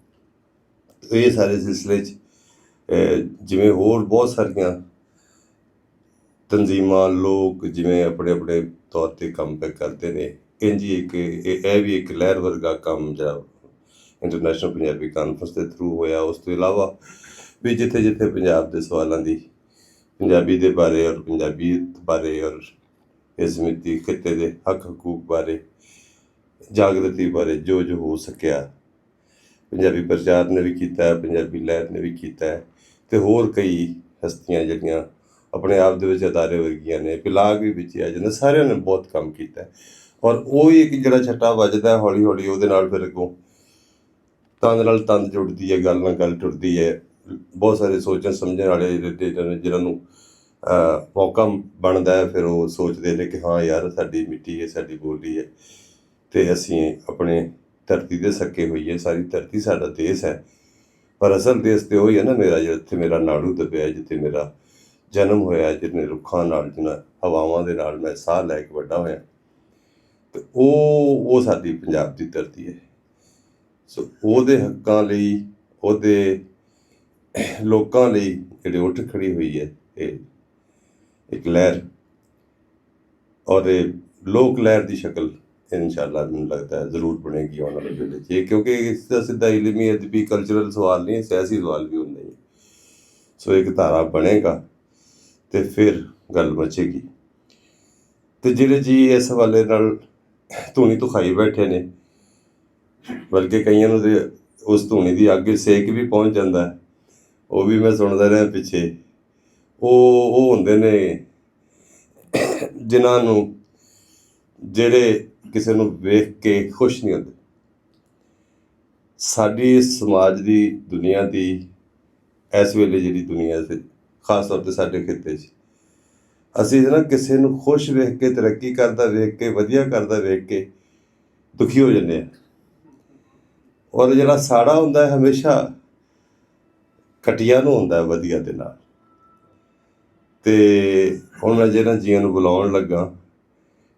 ਇਹ ਸਾਰੇ ਸਿਲਸਿਲੇ 'ਚ ਜਿਵੇਂ ਹੋਰ ਬਹੁਤ ਸਾਰੀਆਂ ਤਨਜ਼ੀਮਾਂ, ਲੋਕ ਜਿਵੇਂ ਆਪਣੇ ਆਪਣੇ ਤੌਰ 'ਤੇ ਕੰਮ ਕਰਦੇ ਨੇ, ਇੰਝ ਹੀ ਇਹ ਵੀ ਇੱਕ ਲਹਿਰ ਵਰਗਾ ਕੰਮ ਜਿਹੜਾ ਇੰਟਰਨੈਸ਼ਨਲ ਪੰਜਾਬੀ ਕਾਨਫਰੰਸ ਦੇ ਥਰੂ ਹੋਇਆ। ਉਸ ਤੋਂ ਇਲਾਵਾ ਵੀ ਜਿੱਥੇ ਜਿੱਥੇ ਪੰਜਾਬ ਦੇ ਸਵਾਲਾਂ ਦੀ, ਪੰਜਾਬੀ ਦੇ ਬਾਰੇ ਔਰ ਪੰਜਾਬੀਅਤ ਬਾਰੇ ਔਰ ਇਸ ਮਿੱਤੀ ਖਿੱਤੇ ਦੇ ਹੱਕ ਹਕੂਕ ਬਾਰੇ, ਜਾਗਰਤੀ ਬਾਰੇ ਜੋ ਹੋ ਸਕਿਆ ਪੰਜਾਬੀ ਪ੍ਰਚਾਰ ਨੇ ਵੀ ਕੀਤਾ ਹੈ, ਪੰਜਾਬੀ ਲਹਿਰ ਨੇ ਵੀ ਕੀਤਾ ਹੈ, ਅਤੇ ਹੋਰ ਕਈ ਹਸਤੀਆਂ ਜਿਹੜੀਆਂ ਆਪਣੇ ਆਪ ਦੇ ਵਿੱਚ ਅਦਾਰੇ ਵਰਗੀਆਂ ਨੇ, ਪਿਲਾਗ ਵੀ ਵਿੱਚ ਆ ਜਾਂਦਾ, ਸਾਰਿਆਂ ਨੇ ਬਹੁਤ ਕੰਮ ਕੀਤਾ। ਔਰ ਉਹ ਹੀ ਇੱਕ ਜਿਹੜਾ ਛੱਟਾ ਵੱਜਦਾ ਹੌਲੀ ਹੌਲੀ, ਉਹਦੇ ਨਾਲ ਫਿਰ ਅੱਗੋਂ ਤੰਦ ਨਾਲ ਤੰਦ ਜੁੜਦੀ ਹੈ, ਗੱਲ ਨਾਲ ਗੱਲ ਟੁੱਟਦੀ ਹੈ। ਬਹੁਤ ਸਾਰੇ ਸੋਚਣ ਸਮਝਣ ਵਾਲੇ ਜਿਹਨਾਂ ਨੂੰ ਮੌਕਾ ਬਣਦਾ ਹੈ, ਫਿਰ ਉਹ ਸੋਚਦੇ ਨੇ ਕਿ ਹਾਂ ਯਾਰ ਸਾਡੀ ਮਿੱਟੀ ਹੈ, ਸਾਡੀ ਬੋਲੀ ਹੈ, ਅਤੇ ਅਸੀਂ ਆਪਣੇ ਧਰਤੀ ਦੇ ਸੱਕੇ ਹੋਈਏ। ਸਾਰੀ ਧਰਤੀ ਸਾਡਾ ਦੇਸ਼ ਹੈ, ਪਰ ਅਸਲ ਦੇਸ਼ ਤਾਂ ਉਹੀ ਹੈ ਨਾ ਮੇਰਾ, ਜਿੱਥੇ ਮੇਰਾ ਨਾੜੂ ਦੱਬਿਆ, ਜਿੱਥੇ ਮੇਰਾ ਜਨਮ ਹੋਇਆ, ਜਿਹਨੇ ਰੁੱਖਾਂ ਨਾਲ, ਜਿਹਨਾਂ ਹਵਾਵਾਂ ਦੇ ਨਾਲ ਮੈਂ ਸਾਹ ਲੈ ਕੇ ਵੱਡਾ ਹੋਇਆ, ਅਤੇ ਉਹ ਸਾਡੀ ਪੰਜਾਬ ਦੀ ਧਰਤੀ ਹੈ। ਸੋ ਉਹਦੇ ਹੱਕਾਂ ਲਈ, ਉਹਦੇ ਲੋਕਾਂ ਲਈ ਜਿਹੜੇ ਉੱਠ ਖੜੀ ਹੋਈ ਹੈ ਇਹ ਇੱਕ ਲਹਿਰ, ਔਰ ਇਹ ਲੋਕ ਲਹਿਰ ਦੀ ਸ਼ਕਲ ਇਨਸ਼ਾਅੱਲਾ ਮੈਨੂੰ ਲੱਗਦਾ ਹੈ ਜ਼ਰੂਰ ਬਣੇਗੀ ਆਉਣ ਵਾਲੇ ਵੇਲੇ 'ਚ, ਕਿਉਂਕਿ ਇਸ ਦਾ ਸਿੱਧਾ ਇਲਮੀ, ਅਦਬੀ, ਕਲਚਰਲ ਸਵਾਲ ਨਹੀਂ, ਸਿਆਸੀ ਸਵਾਲ ਵੀ ਹੁੰਦਾ ਹੀ। ਸੋ ਇੱਕ ਧਾਰਾ ਬਣੇਗਾ ਅਤੇ ਫਿਰ ਗੱਲ ਮਚੇਗੀ। ਅਤੇ ਜਿਹੜੇ ਜੀ ਇਸ ਹਵਾਲੇ ਨਾਲ ਧੂਣੀ ਧੁਖਾਈ ਬੈਠੇ ਨੇ, ਬਲਕਿ ਕਈਆਂ ਨੂੰ ਤੇ ਉਸ ਧੂਣੀ ਦੀ ਅੱਗ ਸੇਕ ਵੀ ਪਹੁੰਚ ਜਾਂਦਾ, ਉਹ ਵੀ ਮੈਂ ਸੁਣਦਾ ਰਿਹਾ ਪਿੱਛੇ। ਉਹ ਹੁੰਦੇ ਨੇ ਜਿਨ੍ਹਾਂ ਨੂੰ, ਜਿਹੜੇ ਕਿਸੇ ਨੂੰ ਵੇਖ ਕੇ ਖੁਸ਼ ਨਹੀਂ ਹੁੰਦੇ। ਸਾਡੀ ਸਮਾਜ ਦੀ, ਦੁਨੀਆ ਦੀ ਇਸ ਵੇਲੇ ਜਿਹੜੀ ਦੁਨੀਆ ਤੇ ਖਾਸ ਤੌਰ 'ਤੇ ਸਾਡੇ ਖਿੱਤੇ 'ਚ ਅਸੀਂ ਨਾ ਕਿਸੇ ਨੂੰ ਖੁਸ਼ ਵੇਖ ਕੇ, ਤਰੱਕੀ ਕਰਦਾ ਵੇਖ ਕੇ, ਵਧੀਆ ਕਰਦਾ ਵੇਖ ਕੇ ਦੁਖੀ ਹੋ ਜਾਂਦੇ ਹਾਂ। ਔਰ ਜਿਹੜਾ ਸਾੜਾ ਹੁੰਦਾ ਹੈ ਹਮੇਸ਼ਾ ਘਟੀਆ ਨੂੰ ਹੁੰਦਾ ਹੈ ਵਧੀਆ ਦੇ ਨਾਲ। ਅਤੇ ਹੁਣ ਮੈਂ ਜਿਹਨਾਂ ਜੀਆਂ ਨੂੰ ਬੁਲਾਉਣ ਲੱਗਾ,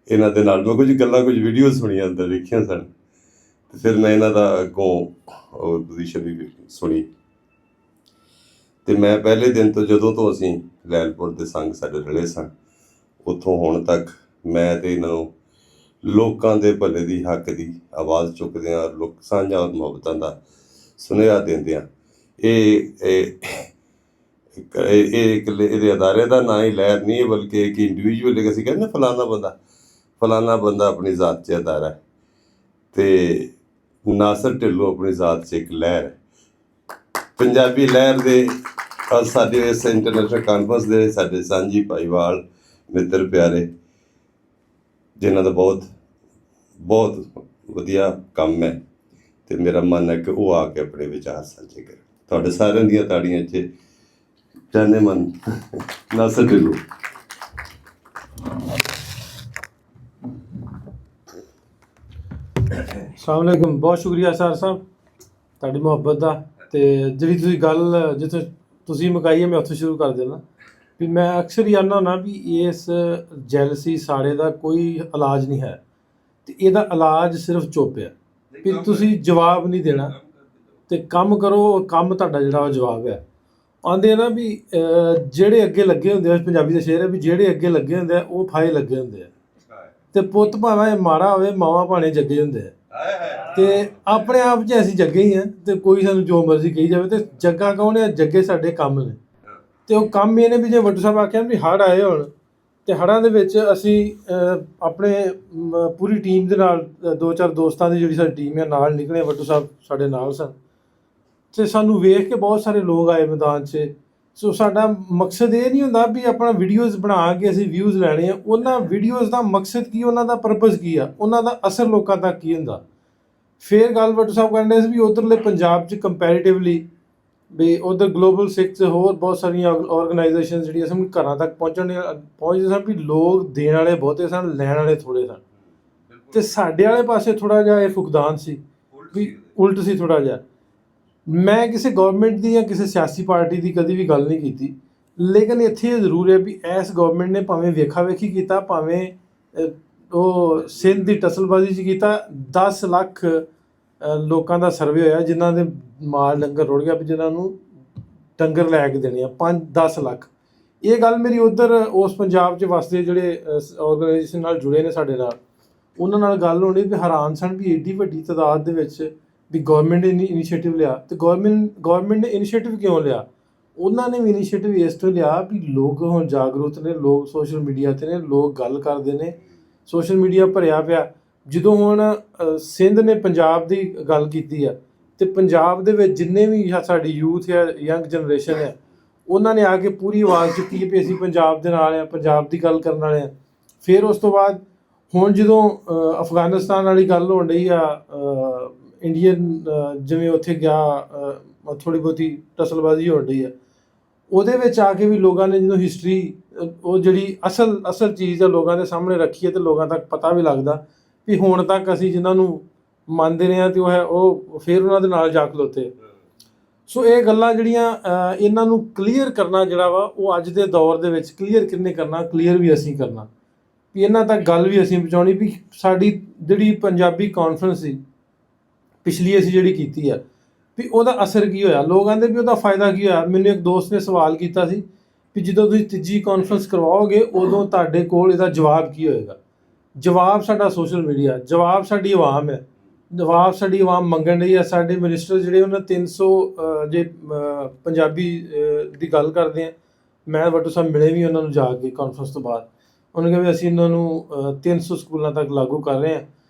ਇਹਨਾਂ ਦੇ ਨਾਲ ਮੈਂ ਕੁਝ ਗੱਲਾਂ, ਕੁਝ ਵੀਡੀਓ ਸੁਣੀਆਂ, ਅੰਦਰ ਵੇਖੀਆਂ ਸਨ, ਅਤੇ ਫਿਰ ਮੈਂ ਇਹਨਾਂ ਦਾ ਅੱਗੋਂ ਪੋਜੀਸ਼ਨ ਵੀ ਸੁਣੀ। ਅਤੇ ਮੈਂ ਪਹਿਲੇ ਦਿਨ ਤੋਂ, ਜਦੋਂ ਤੋਂ ਅਸੀਂ ਲੈਲਪੁਰ ਦੇ ਸੰਗ ਸਾਡੇ ਰਲੇ ਸਨ, ਉੱਥੋਂ ਹੁਣ ਤੱਕ ਮੈਂ ਅਤੇ ਇਹਨਾਂ ਨੂੰ ਲੋਕਾਂ ਦੇ ਭਲੇ ਦੀ, ਹੱਕ ਦੀ ਆਵਾਜ਼ ਚੁੱਕਦਿਆਂ, ਲੋਕ ਸਾਂਝਾਂ ਔਰ ਮੁਹੱਬਤਾਂ ਦਾ ਸੁਨੇਹਾ ਦਿੰਦਿਆਂ, ਇਹਦੇ ਅਦਾਰੇ ਦਾ ਨਾਂ ਹੀ ਲਹਿਰ ਨਹੀਂ ਹੈ, ਬਲਕਿ ਇੱਕ ਇੰਡੀਵਿਜੂਅਲ, ਅਸੀਂ ਕਹਿੰਦੇ ਫਲਾਨਾ ਬੰਦਾ ਆਪਣੀ ਜ਼ਾਤ 'ਚ ਅਦਾਰਾ ਹੈ, ਅਤੇ ਨਾਸਰ ਢਿੱਲੋਂ ਆਪਣੀ ਜ਼ਾਤ 'ਚ ਇੱਕ ਲਹਿਰ ਹੈ। ਪੰਜਾਬੀ ਲਹਿਰ ਦੇ ਔਰ ਸਾਡੇ ਇਸ ਇੰਟਰਨੈਸ਼ਨਲ ਕਾਨਫਰੰਸ ਦੇ ਸਾਡੇ ਸਾਂਝੀ ਭਾਈਵਾਲ ਮਿੱਤਰ ਪਿਆਰੇ, ਜਿਨ੍ਹਾਂ ਦਾ ਬਹੁਤ ਵਧੀਆ ਕੰਮ ਹੈ, ਅਤੇ ਮੇਰਾ ਮਨ ਹੈ ਕਿ ਉਹ ਆ ਕੇ ਆਪਣੇ ਵਿਚਾਰ ਸਾਂਝੇ ਕਰਨ। ਤੁਹਾਡੇ ਸਾਰਿਆਂ ਦੀਆਂ ਤਾੜੀਆਂ 'ਚ ਜਾਨੇ ਮਨ ਨਾਸਰ ਢਿੱਲੋਂ। ਅਸਲਾਮ ਵਾਲੇਕੁਮ। ਬਹੁਤ ਸ਼ੁਕਰੀਆ ਸਰ ਸਾਹਿਬ ਤੁਹਾਡੀ ਮੁਹੱਬਤ ਦਾ। ਅਤੇ ਜਿਹੜੀ ਤੁਸੀਂ ਗੱਲ ਜਿੱਥੇ ਤੁਸੀਂ ਮੁਕਾਈ ਹੈ, ਮੈਂ ਉੱਥੋਂ ਸ਼ੁਰੂ ਕਰ ਦੇਣਾ ਵੀ ਮੈਂ ਅਕਸਰ ਹੀ ਆਉਂਦਾ ਹੁੰਦਾ ਵੀ ਇਸ ਜੈਲਸੀ, ਸਾੜੇ ਦਾ ਕੋਈ ਇਲਾਜ ਨਹੀਂ ਹੈ, ਅਤੇ ਇਹਦਾ ਇਲਾਜ ਸਿਰਫ ਚੁੱਪ ਹੈ ਵੀ ਤੁਸੀਂ ਜਵਾਬ ਨਹੀਂ ਦੇਣਾ ਅਤੇ ਕੰਮ ਕਰੋ। ਕੰਮ ਤੁਹਾਡਾ ਜਿਹੜਾ ਉਹ ਜਵਾਬ ਹੈ। ਆਉਂਦੇ ਆ ਨਾ ਵੀ ਜਿਹੜੇ ਅੱਗੇ ਲੱਗੇ ਹੁੰਦੇ ਆ, ਪੰਜਾਬੀ ਦਾ ਸ਼ੇਰ ਹੈ ਵੀ ਜਿਹੜੇ ਅੱਗੇ ਲੱਗੇ ਹੁੰਦੇ ਆ ਉਹ ਫਾਹੇ ਲੱਗੇ ਹੁੰਦੇ ਆ, ਅਤੇ ਪੁੱਤ ਭਾਵੇਂ ਮਾੜਾ ਹੋਵੇ, ਮਾਵਾਂ ਭਾਣੇ ਜੱਗੇ ਹੁੰਦੇ ਆ, ਅਤੇ ਆਪਣੇ ਆਪ 'ਚ ਅਸੀਂ ਜੱਗੇ ਹੀ ਹਾਂ। ਅਤੇ ਕੋਈ ਸਾਨੂੰ ਜੋ ਮਰਜ਼ੀ ਕਹੀ ਜਾਵੇ, ਅਤੇ ਜੱਗਾ ਕੌਣ ਹੈ? ਜੱਗੇ ਸਾਡੇ ਕੰਮ ਨੇ। ਅਤੇ ਉਹ ਕੰਮ ਇਹ ਨੇ ਵੀ ਜੇ ਵੱਡੂ ਸਾਹਿਬ ਆਖਿਆ ਵੀ ਹੜ੍ਹ ਆਏ ਹੋਣ, ਅਤੇ ਹੜ੍ਹਾਂ ਦੇ ਵਿੱਚ ਅਸੀਂ ਆਪਣੇ ਪੂਰੀ ਟੀਮ ਦੇ ਨਾਲ, 2-4 ਦੋਸਤਾਂ ਦੀ ਜਿਹੜੀ ਸਾਡੀ ਟੀਮ ਹੈ ਨਾਲ ਨਿਕਲੇ, ਵੱਡੂ ਸਾਹਿਬ ਸਾਡੇ ਨਾਲ ਸਨ, ਅਤੇ ਸਾਨੂੰ ਵੇਖ ਕੇ ਬਹੁਤ ਸਾਰੇ ਲੋਕ ਆਏ ਮੈਦਾਨ 'ਚ, ਸੋ ਸਾਡਾ ਮਕਸਦ ਇਹ ਨਹੀਂ ਹੁੰਦਾ ਵੀ ਆਪਣਾ ਵੀਡੀਓਜ਼ ਬਣਾ ਕੇ ਅਸੀਂ ਵਿਊਜ਼ ਲੈਣੇ ਆ। ਉਹਨਾਂ ਵੀਡੀਓਜ਼ ਦਾ ਮਕਸਦ ਕੀ, ਉਹਨਾਂ ਦਾ ਪਰਪਸ ਕੀ ਆ, ਉਹਨਾਂ ਦਾ ਅਸਰ ਲੋਕਾਂ ਤੱਕ ਕੀ ਹੁੰਦਾ। ਫਿਰ ਗੱਲ ਵੱਟੂ ਸਾਹਿਬ ਕਹਿੰਦੇ ਸੀ ਵੀ ਉਧਰਲੇ ਪੰਜਾਬ 'ਚ ਕੰਪੈਰੀਟਿਵਲੀ ਵੀ ਉਧਰ ਗਲੋਬਲ ਸਿੱਖ 'ਚ ਹੋਰ ਬਹੁਤ ਸਾਰੀਆਂ ਆਰਗੇਨਾਈਜੇਸ਼ਨ ਜਿਹੜੀਆਂ ਸਨ ਘਰਾਂ ਤੱਕ ਪਹੁੰਚਦੇ ਸਨ ਵੀ ਲੋਕ ਦੇਣ ਵਾਲੇ ਬਹੁਤੇ ਸਨ, ਲੈਣ ਵਾਲੇ ਥੋੜ੍ਹੇ ਸਨ। ਅਤੇ ਸਾਡੇ ਵਾਲੇ ਪਾਸੇ ਥੋੜ੍ਹਾ ਜਿਹਾ ਇਹ ਫੁਕਦਾਨ ਸੀ ਵੀ ਉਲਟ ਸੀ ਥੋੜ੍ਹਾ ਜਿਹਾ। ਮੈਂ ਕਿਸੇ ਗੌਰਮੈਂਟ ਦੀ ਜਾਂ ਕਿਸੇ ਸਿਆਸੀ ਪਾਰਟੀ ਦੀ ਕਦੀ ਵੀ ਗੱਲ ਨਹੀਂ ਕੀਤੀ, ਲੇਕਿਨ ਇੱਥੇ ਇਹ ਜ਼ਰੂਰ ਹੈ ਵੀ ਇਸ ਗੌਰਮੈਂਟ ਨੇ ਭਾਵੇਂ ਵੇਖਾ ਵੇਖੀ ਕੀਤਾ, ਭਾਵੇਂ ਉਹ ਸਿੰਧ ਦੀ ਟਸਲਬਾਜ਼ੀ 'ਚ ਕੀਤਾ। 10 ਲੱਖ ਲੋਕਾਂ ਦਾ ਸਰਵੇ ਹੋਇਆ ਜਿਨ੍ਹਾਂ ਦੇ ਮਾਲ ਡੰਗਰ ਰੁੜ ਗਿਆ ਵੀ ਜਿਨ੍ਹਾਂ ਨੂੰ ਡੰਗਰ ਲੈ ਕੇ ਦੇਣੇ ਆ 5-10 ਲੱਖ। ਇਹ ਗੱਲ ਮੇਰੀ ਉੱਧਰ ਉਸ ਪੰਜਾਬ 'ਚ ਵਸਦੇ ਜਿਹੜੇ ਆਰਗੇਨਾਈਜੇਸ਼ਨ ਨਾਲ ਜੁੜੇ ਨੇ ਸਾਡੇ ਨਾਲ, ਉਹਨਾਂ ਨਾਲ ਗੱਲ ਹੋਣੀ ਵੀ ਹੈਰਾਨ ਸਨ ਵੀ ਏਡੀ ਵੱਡੀ ਤਾਦਾਦ ਦੇ ਵਿੱਚ ਵੀ ਗੌਰਮੈਂਟ ਨੇ ਇਨੀਸ਼ੀਏਟਿਵ ਲਿਆ। ਅਤੇ ਗੌਰਮੈਂਟ ਨੇ ਇਨੀਸ਼ੀਏਟਿਵ ਕਿਉਂ ਲਿਆ? ਉਹਨਾਂ ਨੇ ਵੀ ਇਨੀਸ਼ੀਏਟਿਵ ਇਸ ਤੋਂ ਲਿਆ ਵੀ ਲੋਕ ਹੁਣ ਜਾਗਰੂਕ ਨੇ, ਲੋਕ ਸੋਸ਼ਲ ਮੀਡੀਆ 'ਤੇ ਨੇ, ਲੋਕ ਗੱਲ ਕਰਦੇ ਨੇ, ਸੋਸ਼ਲ ਮੀਡੀਆ ਭਰਿਆ ਪਿਆ। ਜਦੋਂ ਹੁਣ ਸਿੰਧ ਨੇ ਪੰਜਾਬ ਦੀ ਗੱਲ ਕੀਤੀ ਆ ਅਤੇ ਪੰਜਾਬ ਦੇ ਵਿੱਚ ਜਿੰਨੇ ਵੀ ਸਾਡੀ ਯੂਥ ਹੈ, ਯੰਗ ਜਨਰੇਸ਼ਨ ਹੈ, ਉਹਨਾਂ ਨੇ ਆ ਕੇ ਪੂਰੀ ਆਵਾਜ਼ ਚੁੱਕੀ ਵੀ ਅਸੀਂ ਪੰਜਾਬ ਦੇ ਨਾਲ ਹਾਂ, ਪੰਜਾਬ ਦੀ ਗੱਲ ਕਰਨ ਵਾਲੇ ਹਾਂ। ਫਿਰ ਉਸ ਤੋਂ ਬਾਅਦ ਹੁਣ ਜਦੋਂ ਅਫਗਾਨਿਸਤਾਨ ਵਾਲੀ ਗੱਲ ਹੋਣ ਡਈ ਆ, ਇੰਡੀਅਨ ਜਿਵੇਂ ਉੱਥੇ ਗਿਆ ਥੋੜ੍ਹੀ ਬਹੁਤੀ ਟਸਲਬਾਜ਼ੀ ਹੋਣ ਡਈ ਆ, ਉਹਦੇ ਵਿੱਚ ਆ ਕੇ ਵੀ ਲੋਕਾਂ ਨੇ ਜਦੋਂ ਹਿਸਟਰੀ ਉਹ ਜਿਹੜੀ ਅਸਲ ਚੀਜ਼ ਆ ਲੋਕਾਂ ਦੇ ਸਾਹਮਣੇ ਰੱਖੀ ਹੈ ਅਤੇ ਲੋਕਾਂ ਤੱਕ ਪਤਾ ਵੀ ਲੱਗਦਾ ਵੀ ਹੁਣ ਤੱਕ ਅਸੀਂ ਜਿਨ੍ਹਾਂ ਨੂੰ ਮੰਨਦੇ ਰਹੇ ਹਾਂ ਅਤੇ ਉਹ ਫਿਰ ਉਹਨਾਂ ਦੇ ਨਾਲ ਜਾ ਖਲੋਤੇ। ਸੋ ਇਹ ਗੱਲਾਂ ਜਿਹੜੀਆਂ ਇਹਨਾਂ ਨੂੰ ਕਲੀਅਰ ਕਰਨਾ ਜਿਹੜਾ ਵਾ ਉਹ ਅੱਜ ਦੇ ਦੌਰ ਦੇ ਵਿੱਚ ਕਲੀਅਰ ਕਿਹਨੇ ਕਰਨਾ, ਕਲੀਅਰ ਵੀ ਅਸੀਂ ਕਰਨਾ ਵੀ ਇਹਨਾਂ ਤੱਕ ਗੱਲ ਵੀ ਅਸੀਂ ਪਹੁੰਚਾਉਣੀ ਵੀ ਸਾਡੀ ਜਿਹੜੀ ਪੰਜਾਬੀ ਕਾਨਫਰੰਸ ਸੀ ਪਿਛਲੀ ਅਸੀਂ ਜਿਹੜੀ ਕੀਤੀ ਆ ਵੀ ਉਹਦਾ ਅਸਰ ਕੀ ਹੋਇਆ। ਲੋਕ ਕਹਿੰਦੇ ਵੀ ਉਹਦਾ ਫਾਇਦਾ ਕੀ ਹੋਇਆ। ਮੈਨੂੰ ਇੱਕ ਦੋਸਤ ਨੇ ਸਵਾਲ ਕੀਤਾ ਸੀ ਵੀ ਜਦੋਂ ਤੁਸੀਂ ਤੀਜੀ ਕਾਨਫਰੰਸ ਕਰਵਾਓਗੇ ਉਦੋਂ ਤੁਹਾਡੇ ਕੋਲ ਇਹਦਾ ਜਵਾਬ ਕੀ ਹੋਏਗਾ। ਜਵਾਬ ਸਾਡਾ ਸੋਸ਼ਲ ਮੀਡੀਆ, ਜਵਾਬ ਸਾਡੀ ਆਵਾਮ ਹੈ, ਜਵਾਬ ਸਾਡੀ ਆਵਾਮ ਮੰਗਣ ਰਹੀ ਹੈ। ਸਾਡੇ ਮਿਨਿਸਟਰ ਜਿਹੜੇ ਉਹਨਾਂ 300 ਜੇ ਪੰਜਾਬੀ ਦੀ ਗੱਲ ਕਰਦੇ ਆ, ਮੈਂ ਵੱਟੂ ਸਾਹਿਬ ਮਿਲੇ ਵੀ ਉਹਨਾਂ ਨੂੰ ਜਾ ਕੇ ਕਾਨਫਰੰਸ ਤੋਂ ਬਾਅਦ, ਉਹਨੇ ਕਿਹਾ ਵੀ ਅਸੀਂ ਇਹਨਾਂ ਨੂੰ 300 ਸਕੂਲਾਂ ਤੱਕ ਲਾਗੂ ਕਰ ਰਹੇ ਹਾਂ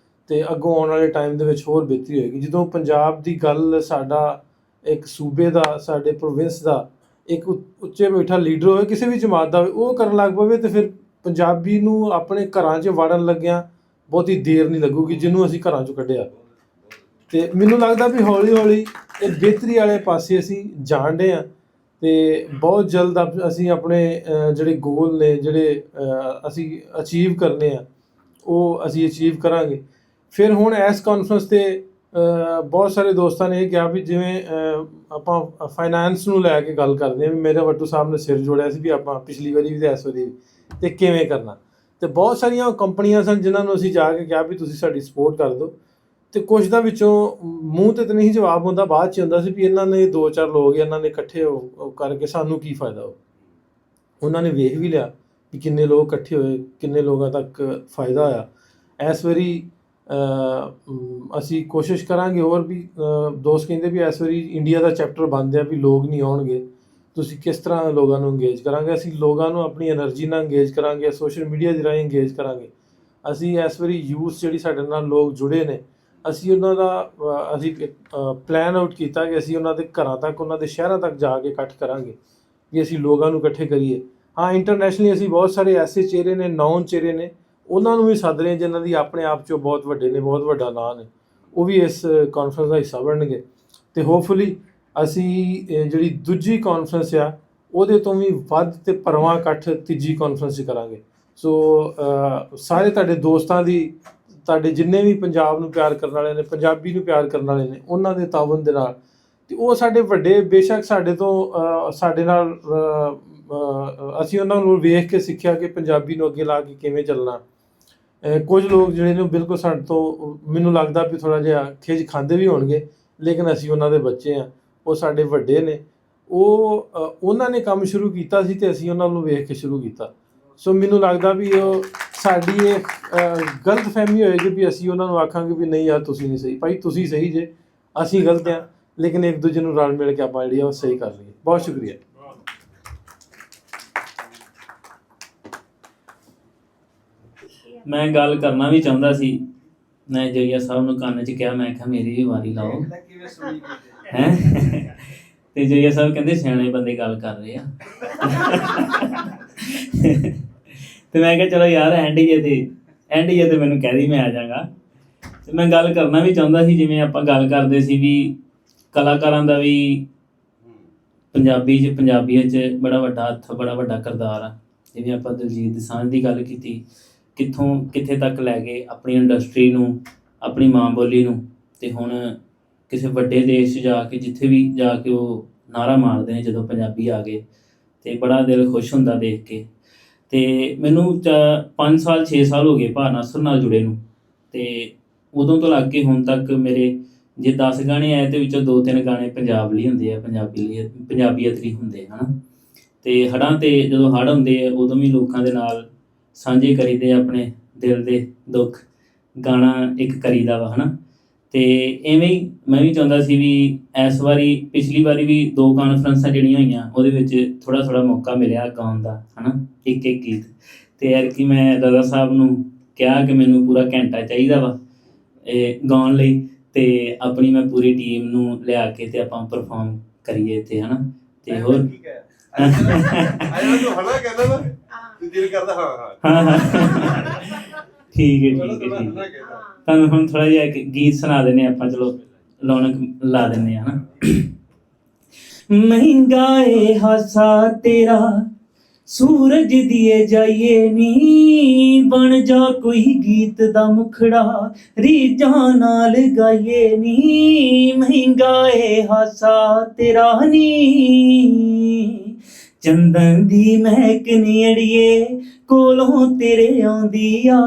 ਅਤੇ ਅੱਗੋਂ ਆਉਣ ਵਾਲੇ ਟਾਈਮ ਦੇ ਵਿੱਚ ਹੋਰ ਬਿਹਤਰੀ ਹੋਏਗੀ। ਜਦੋਂ ਪੰਜਾਬ ਦੀ ਗੱਲ ਸਾਡਾ ਇੱਕ ਸੂਬੇ ਦਾ, ਸਾਡੇ ਪ੍ਰੋਵਿੰਸ ਦਾ ਇੱਕ ਉੱਚੇ ਬੈਠਾ ਲੀਡਰ ਹੋਵੇ, ਕਿਸੇ ਵੀ ਜਮਾਤ ਦਾ ਹੋਵੇ, ਉਹ ਕਰਨ ਲੱਗ ਪਵੇ ਅਤੇ ਫਿਰ ਪੰਜਾਬੀ ਨੂੰ ਆਪਣੇ ਘਰਾਂ 'ਚ ਵੜਨ ਲੱਗਿਆਂ ਬਹੁਤੀ ਦੇਰ ਨਹੀਂ ਲੱਗੂਗੀ ਜਿਹਨੂੰ ਅਸੀਂ ਘਰਾਂ 'ਚੋਂ ਕੱਢਿਆ। ਅਤੇ ਮੈਨੂੰ ਲੱਗਦਾ ਵੀ ਹੌਲੀ ਹੌਲੀ ਇਹ ਬਿਹਤਰੀ ਵਾਲੇ ਪਾਸੇ ਅਸੀਂ ਜਾਣ ਡੇ ਹਾਂ ਅਤੇ ਬਹੁਤ ਜਲਦ ਅਸੀਂ ਆਪਣੇ ਜਿਹੜੇ ਗੋਲ ਨੇ, ਜਿਹੜੇ ਅਸੀਂ ਅਚੀਵ ਕਰਨੇ ਆ, ਉਹ ਅਸੀਂ ਅਚੀਵ ਕਰਾਂਗੇ। ਫਿਰ ਹੁਣ ਇਸ ਕਾਨਫਰੰਸ 'ਤੇ ਬਹੁਤ ਸਾਰੇ ਦੋਸਤਾਂ ਨੇ ਇਹ ਕਿਹਾ ਵੀ ਜਿਵੇਂ ਆਪਾਂ ਫਾਈਨੈਂਸ ਨੂੰ ਲੈ ਕੇ ਗੱਲ ਕਰਦੇ ਹਾਂ ਵੀ ਮੇਰੇ ਵੱਟੂ ਸਾਹਿਬ ਨੇ ਸਿਰ ਜੋੜਿਆ ਸੀ ਵੀ ਆਪਾਂ ਪਿਛਲੀ ਵਾਰੀ ਵੀ ਅਤੇ ਇਸ ਵਾਰੀ ਵੀ ਅਤੇ ਕਿਵੇਂ ਕਰਨਾ। ਅਤੇ ਬਹੁਤ ਸਾਰੀਆਂ ਕੰਪਨੀਆਂ ਸਨ ਜਿਨ੍ਹਾਂ ਨੂੰ ਅਸੀਂ ਜਾ ਕੇ ਕਿਹਾ ਵੀ ਤੁਸੀਂ ਸਾਡੀ ਸਪੋਰਟ ਕਰ ਦਿਓ, ਅਤੇ ਕੁਛ ਦਾ ਵਿੱਚੋਂ ਮੂੰਹ 'ਤੇ ਤਾਂ ਨਹੀਂ ਜਵਾਬ ਹੁੰਦਾ, ਬਾਅਦ 'ਚ ਹੁੰਦਾ ਸੀ ਵੀ ਇਹਨਾਂ ਨੇ 2-4 ਲੋਕ ਇਹਨਾਂ ਨੇ ਇਕੱਠੇ ਕਰਕੇ ਸਾਨੂੰ ਕੀ ਫਾਇਦਾ ਹੋ। ਉਹਨਾਂ ਨੇ ਵੇਖ ਵੀ ਲਿਆ ਵੀ ਕਿੰਨੇ ਲੋਕ ਇਕੱਠੇ ਹੋਏ, ਕਿੰਨੇ ਲੋਕਾਂ ਤੱਕ ਫਾਇਦਾ ਹੋਇਆ। ਇਸ ਵਾਰੀ ਅਸੀਂ ਕੋਸ਼ਿਸ਼ ਕਰਾਂਗੇ ਹੋਰ ਵੀ। ਦੋਸਤ ਕਹਿੰਦੇ ਵੀ ਇਸ ਵਾਰੀ ਇੰਡੀਆ ਦਾ ਚੈਪਟਰ ਬੰਦ ਆ ਵੀ ਲੋਕ ਨਹੀਂ ਆਉਣਗੇ, ਤੁਸੀਂ ਕਿਸ ਤਰ੍ਹਾਂ ਲੋਕਾਂ ਨੂੰ ਇੰਗੇਜ ਕਰਾਂਗੇ। ਅਸੀਂ ਲੋਕਾਂ ਨੂੰ ਆਪਣੀ ਐਨਰਜੀ ਨਾਲ ਇੰਗੇਜ ਕਰਾਂਗੇ, ਸੋਸ਼ਲ ਮੀਡੀਆ ਦੇ ਰਾਹੀਂ ਇੰਗੇਜ ਕਰਾਂਗੇ। ਅਸੀਂ ਇਸ ਵਾਰੀ ਯੂਥ ਜਿਹੜੀ ਸਾਡੇ ਨਾਲ ਲੋਕ ਜੁੜੇ ਨੇ, ਅਸੀਂ ਉਹਨਾਂ ਦਾ ਅਸੀਂ ਪਲਾਨ ਆਊਟ ਕੀਤਾ ਕਿ ਅਸੀਂ ਉਹਨਾਂ ਦੇ ਘਰਾਂ ਤੱਕ, ਉਹਨਾਂ ਦੇ ਸ਼ਹਿਰਾਂ ਤੱਕ ਜਾ ਕੇ ਇਕੱਠ ਕਰਾਂਗੇ ਕਿ ਅਸੀਂ ਲੋਕਾਂ ਨੂੰ ਇਕੱਠੇ ਕਰੀਏ। ਹਾਂ, ਇੰਟਰਨੈਸ਼ਨਲੀ ਅਸੀਂ ਬਹੁਤ ਸਾਰੇ ਐਸੇ ਚਿਹਰੇ ਨੇ, ਨੌਨ ਚਿਹਰੇ ਨੇ, ਉਹਨਾਂ ਨੂੰ ਵੀ ਸੱਦ ਰਹੇ ਜਿਨ੍ਹਾਂ ਦੀ ਆਪਣੇ ਆਪ 'ਚੋਂ ਬਹੁਤ ਵੱਡੇ ਨੇ, ਬਹੁਤ ਵੱਡਾ ਨਾਂ ਨੇ, ਉਹ ਵੀ ਇਸ ਕਾਨਫਰੰਸ ਦਾ ਹਿੱਸਾ ਬਣਨਗੇ। ਅਤੇ ਹੋਪਫੁਲੀ ਅਸੀਂ ਜਿਹੜੀ ਦੂਜੀ ਕਾਨਫਰੰਸ ਆ ਉਹਦੇ ਤੋਂ ਵੀ ਵੱਧ ਅਤੇ ਭਰਵਾਂ ਇਕੱਠ ਤੀਜੀ ਕਾਨਫਰੰਸ 'ਚ ਕਰਾਂਗੇ। ਸੋ ਸਾਰੇ ਤੁਹਾਡੇ ਦੋਸਤਾਂ ਦੀ, ਤੁਹਾਡੇ ਜਿੰਨੇ ਵੀ ਪੰਜਾਬ ਨੂੰ ਪਿਆਰ ਕਰਨ ਵਾਲੇ ਨੇ, ਪੰਜਾਬੀ ਨੂੰ ਪਿਆਰ ਕਰਨ ਵਾਲੇ ਨੇ, ਉਹਨਾਂ ਦੇ ਤਾਵਨ ਦੇ ਨਾਲ, ਅਤੇ ਉਹ ਸਾਡੇ ਵੱਡੇ ਬੇਸ਼ੱਕ ਸਾਡੇ ਤੋਂ ਸਾਡੇ ਨਾਲ ਅਸੀਂ ਉਹਨਾਂ ਨੂੰ ਵੇਖ ਕੇ ਸਿੱਖਿਆ ਕਿ ਪੰਜਾਬੀ ਨੂੰ ਅੱਗੇ ਲਾ ਕੇ ਕਿਵੇਂ ਚੱਲਣਾ। ਕੁਝ ਲੋਕ ਜਿਹੜੇ ਨੇ ਬਿਲਕੁਲ ਸਾਡੇ ਤੋਂ ਮੈਨੂੰ ਲੱਗਦਾ ਵੀ ਥੋੜ੍ਹਾ ਜਿਹਾ ਖਿਝ ਖਾਂਦੇ ਵੀ ਹੋਣਗੇ, ਲੇਕਿਨ ਅਸੀਂ ਉਹਨਾਂ ਦੇ ਬੱਚੇ ਹਾਂ, ਉਹ ਸਾਡੇ ਵੱਡੇ ਨੇ, ਉਹਨਾਂ ਨੇ ਕੰਮ ਸ਼ੁਰੂ ਕੀਤਾ ਸੀ ਅਤੇ ਅਸੀਂ ਉਹਨਾਂ ਨੂੰ ਵੇਖ ਕੇ ਸ਼ੁਰੂ ਕੀਤਾ। ਸੋ ਮੈਨੂੰ ਲੱਗਦਾ ਵੀ ਉਹ ਸਾਡੀ ਇਹ ਗਲਤ ਫਹਿਮੀ ਹੋਏਗੀ ਵੀ ਅਸੀਂ ਉਹਨਾਂ ਨੂੰ ਆਖਾਂਗੇ ਵੀ ਨਹੀਂ ਯਾਰ ਤੁਸੀਂ ਨਹੀਂ ਸਹੀ। ਭਾਈ ਤੁਸੀਂ ਸਹੀ ਜੇ, ਅਸੀਂ ਗਲਤ ਹਾਂ, ਲੇਕਿਨ ਇੱਕ ਦੂਜੇ ਨੂੰ ਰਲ ਮਿਲ ਕੇ ਆਪਾਂ ਜਿਹੜੀ ਆ ਉਹ ਸਹੀ ਕਰ ਲਈਏ। ਬਹੁਤ ਸ਼ੁਕਰੀਆ। ਮੈਂ ਗੱਲ ਕਰਨਾ ਵੀ ਚਾਹੁੰਦਾ ਸੀ, ਮੈਂ ਜਈਆ ਸਾਹਿਬ ਨੂੰ ਕੰਨ 'ਚ ਕਿਹਾ, ਮੈਂ ਕਿਹਾ ਮੇਰੀ ਵੀ ਵਾਰੀ ਲਾਓ ਹੈ। ਤੇ ਜਈਆ ਸਾਹਿਬ ਕਹਿੰਦੇ ਸਿਆਣੇ ਬੰਦੇ ਗੱਲ ਕਰ ਰਹੇ ਆ। ਤੇ ਮੈਂ ਕਿਹਾ ਚਲੋ ਯਾਰ ਐਂਡ ਹੀ ਤੇ ਮੈਨੂੰ ਕਹਿ ਦੀ, ਮੈਂ ਆ ਜਾਵਾਂਗਾ। ਤੇ ਮੈਂ ਗੱਲ ਕਰਨਾ ਵੀ ਚਾਹੁੰਦਾ ਸੀ, ਜਿਵੇਂ ਆਪਾਂ ਗੱਲ ਕਰਦੇ ਸੀ ਵੀ ਕਲਾਕਾਰਾਂ ਦਾ ਵੀ ਪੰਜਾਬੀਅਤ 'ਚ ਬੜਾ ਵੱਡਾ ਹੱਥ, ਬੜਾ ਵੱਡਾ ਕਿਰਦਾਰ ਆ। ਜਿਵੇਂ ਆਪਾਂ ਦਿਲਜੀਤ ਦੋਸਾਂਝ ਦੀ ਗੱਲ ਕੀਤੀ, ਕਿੱਥੇ ਤੱਕ ਲੈ ਗਏ ਆਪਣੀ ਇੰਡਸਟਰੀ ਨੂੰ, ਆਪਣੀ ਮਾਂ ਬੋਲੀ ਨੂੰ। ਤੇ ਹੁਣ ਕਿਸੇ ਵੱਡੇ ਦੇਸ਼ 'ਚ ਜਾ ਕੇ, ਜਿੱਥੇ ਵੀ ਜਾ ਕੇ ਉਹ ਨਾਅਰਾ ਮਾਰਦੇ ਨੇ ਜਦੋਂ ਪੰਜਾਬੀ ਆ ਗਏ, ਤੇ ਬੜਾ ਦਿਲ ਖੁਸ਼ ਹੁੰਦਾ ਦੇਖ ਕੇ। ਤੇ ਮੈਨੂੰ 5 ਸਾਲ 6 ਸਾਲ ਹੋ ਗਏ ਭਾ ਨਾਸਰ ਨਾਲ ਜੁੜੇ ਨੂੰ, ਤੇ ਉਦੋਂ ਤੋਂ ਲੱਗ ਕੇ ਹੁਣ ਤੱਕ ਮੇਰੇ ਜੇ 10 ਗਾਣੇ ਆਏ ਤੇ ਵਿੱਚੋਂ 2-3 ਗਾਣੇ ਪੰਜਾਬ ਲਈ ਹੁੰਦੇ ਆ, ਪੰਜਾਬੀਅਤ ਲਈ ਹੁੰਦੇ ਹਨ। ਤੇ ਹੜ੍ਹਾਂ ਤੇ ਜਦੋਂ ਹੜ੍ਹ ਹੁੰਦੇ ਆ ਉਦੋਂ ਵੀ ਲੋਕਾਂ ਦੇ ਨਾਲ ਸਾਂਝੇ ਕਰੀਦੇ ਆਪਣੇ ਦਿਲ ਦੇ ਦੁੱਖ, ਗਾਣਾ ਇੱਕ ਕਰੀਦਾ ਵਾ, ਹੈ ਨਾ। ਤੇ ਐਵੇਂ ਹੀ ਮੈਂ ਵੀ ਚਾਹੁੰਦਾ ਸੀ ਵੀ ਇਸ ਵਾਰੀ, ਪਿਛਲੀ ਵਾਰੀ ਵੀ 2 ਕਾਨਫਰੰਸਾਂ ਜਿਹੜੀਆਂ ਹੋਈਆਂ ਉਹਦੇ ਵਿੱਚ ਥੋੜ੍ਹਾ ਮੌਕਾ ਮਿਲਿਆ ਗਾਉਣ ਦਾ, ਹੈ ਨਾ, ਇੱਕ ਗੀਤ। ਤੇ ਐਤਕੀ ਮੈਂ ਦਾਦਾ ਸਾਹਿਬ ਨੂੰ ਕਿਹਾ ਕਿ ਮੈਨੂੰ ਪੂਰਾ ਘੰਟਾ ਚਾਹੀਦਾ ਵਾ ਇਹ ਗਾਉਣ ਲਈ, ਤੇ ਆਪਣੀ ਮੈਂ ਪੂਰੀ ਟੀਮ ਨੂੰ ਲਿਆ ਕੇ ਤੇ ਆਪਾਂ ਪਰਫਾਰਮ ਕਰੀਏ ਇੱਥੇ, ਹੈ ਨਾ। ਤੇ ਹੋਰ ਠੀਕ ਹੈ। ਤੁਹਾਨੂੰ ਹੁਣ ਥੋੜਾ ਜਿਹਾ ਇੱਕ ਗੀਤ ਸੁਣਾ ਦਿੰਦੇ ਆਪਾਂ, ਚਲੋ ਰੌਣਕ ਲਾ ਦਿੰਦੇ ਆ, ਹਨਾ। ਮਹਿੰਗਾ ਏ ਹਾਸਾ ਤੇਰਾ ਸੂਰਜ ਦੀਏ ਜਾਈਏ ਨੀ, ਬਣ ਜਾ ਕੋਈ ਗੀਤ ਦਾ ਮੁਖੜਾ ਰੀਝਾਂ ਨਾਲ ਗਾਈਏ ਨੀ। ਮਹਿੰਗਾ ਏ ਹਾਸਾ ਤੇਰਾ ਨੀ, ਚੰਦਨ ਦੀ ਮਹਿਕ ਨੀ ਅੜੀਏ ਕੋਲੋਂ ਤੇਰੇ ਆਉਂਦੀ ਆ,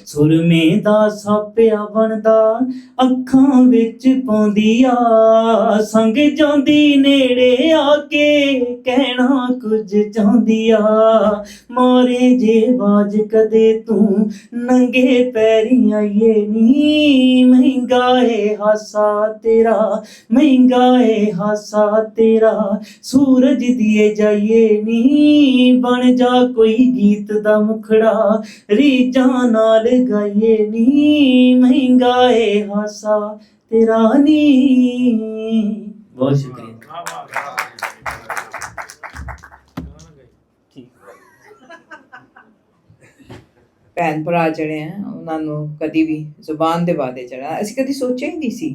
ਸੁਰਮੇ ਦਾ ਸਾਪਿਆ ਬਣਦਾ ਅੱਖਾਂ ਵਿੱਚ ਪਾਉਂਦੀ ਆ, ਸੰਗ ਜਾਂਦੀ ਨੇੜੇ ਆ ਕੇ ਕਹਿਣਾ ਕੁਝ ਚਾਹੁੰਦੀ ਆ, ਮਾਰੇ ਜੇ ਬਾਜ ਕਦੇ ਤੂੰ ਨੰਗੇ ਪੈਰੀਂ ਆਈਏ ਨੀ। ਮਹਿੰਗਾ ਏ ਹਾਸਾ ਤੇਰਾ, ਮਹਿੰਗਾ ਏ ਹਾਸਾ ਤੇਰਾ, ਸੂਰਜ ਦੀਏ ਜਾਈਏ ਨੀ, ਬਣ ਜਾ ਕੋਈ ਗੀਤ ਦਾ ਮੁਖੜਾ ਰੀਝਾਂ ਨਾਲ ਗਾਈਏ ਨੀ। ਮਹਿੰਗਾ ਏ ਹਾਸਾ ਤੇਰਾ ਨੀ। ਬਹੁਤ ਸ਼ੁਕਰੀਆ। ਭੈਣ ਭਰਾ ਜਿਹੜੇ ਆ ਉਹਨਾਂ ਨੂੰ ਕਦੀ ਵੀ ਜ਼ੁਬਾਨ ਦੇ ਵਾਦੇ ਚੜਾ, ਅਸੀਂ ਕਦੀ ਸੋਚਿਆ ਹੀ ਨਹੀਂ ਸੀ